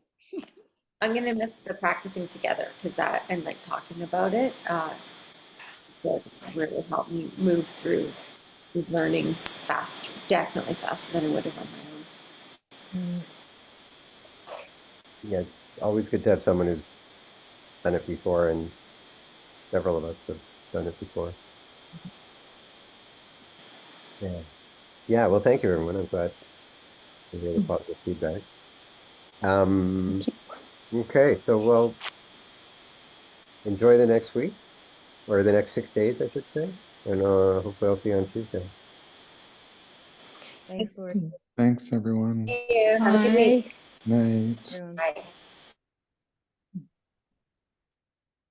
I'm gonna miss the practicing together because that and like talking about it. That's really helped me move through these learnings faster, definitely faster than I would have on my own. yeah, it's always good to have someone who's done it before, and several of us have done it before. Yeah. Yeah, well, thank you, everyone. I'm glad to hear the positive feedback. Okay, so we'll enjoy the next week, or the next 6 days, I should say. And hopefully I'll see you on Tuesday. Thanks, Lori. Thanks, everyone. Thank you. Have a good week. Night. Everyone. Bye.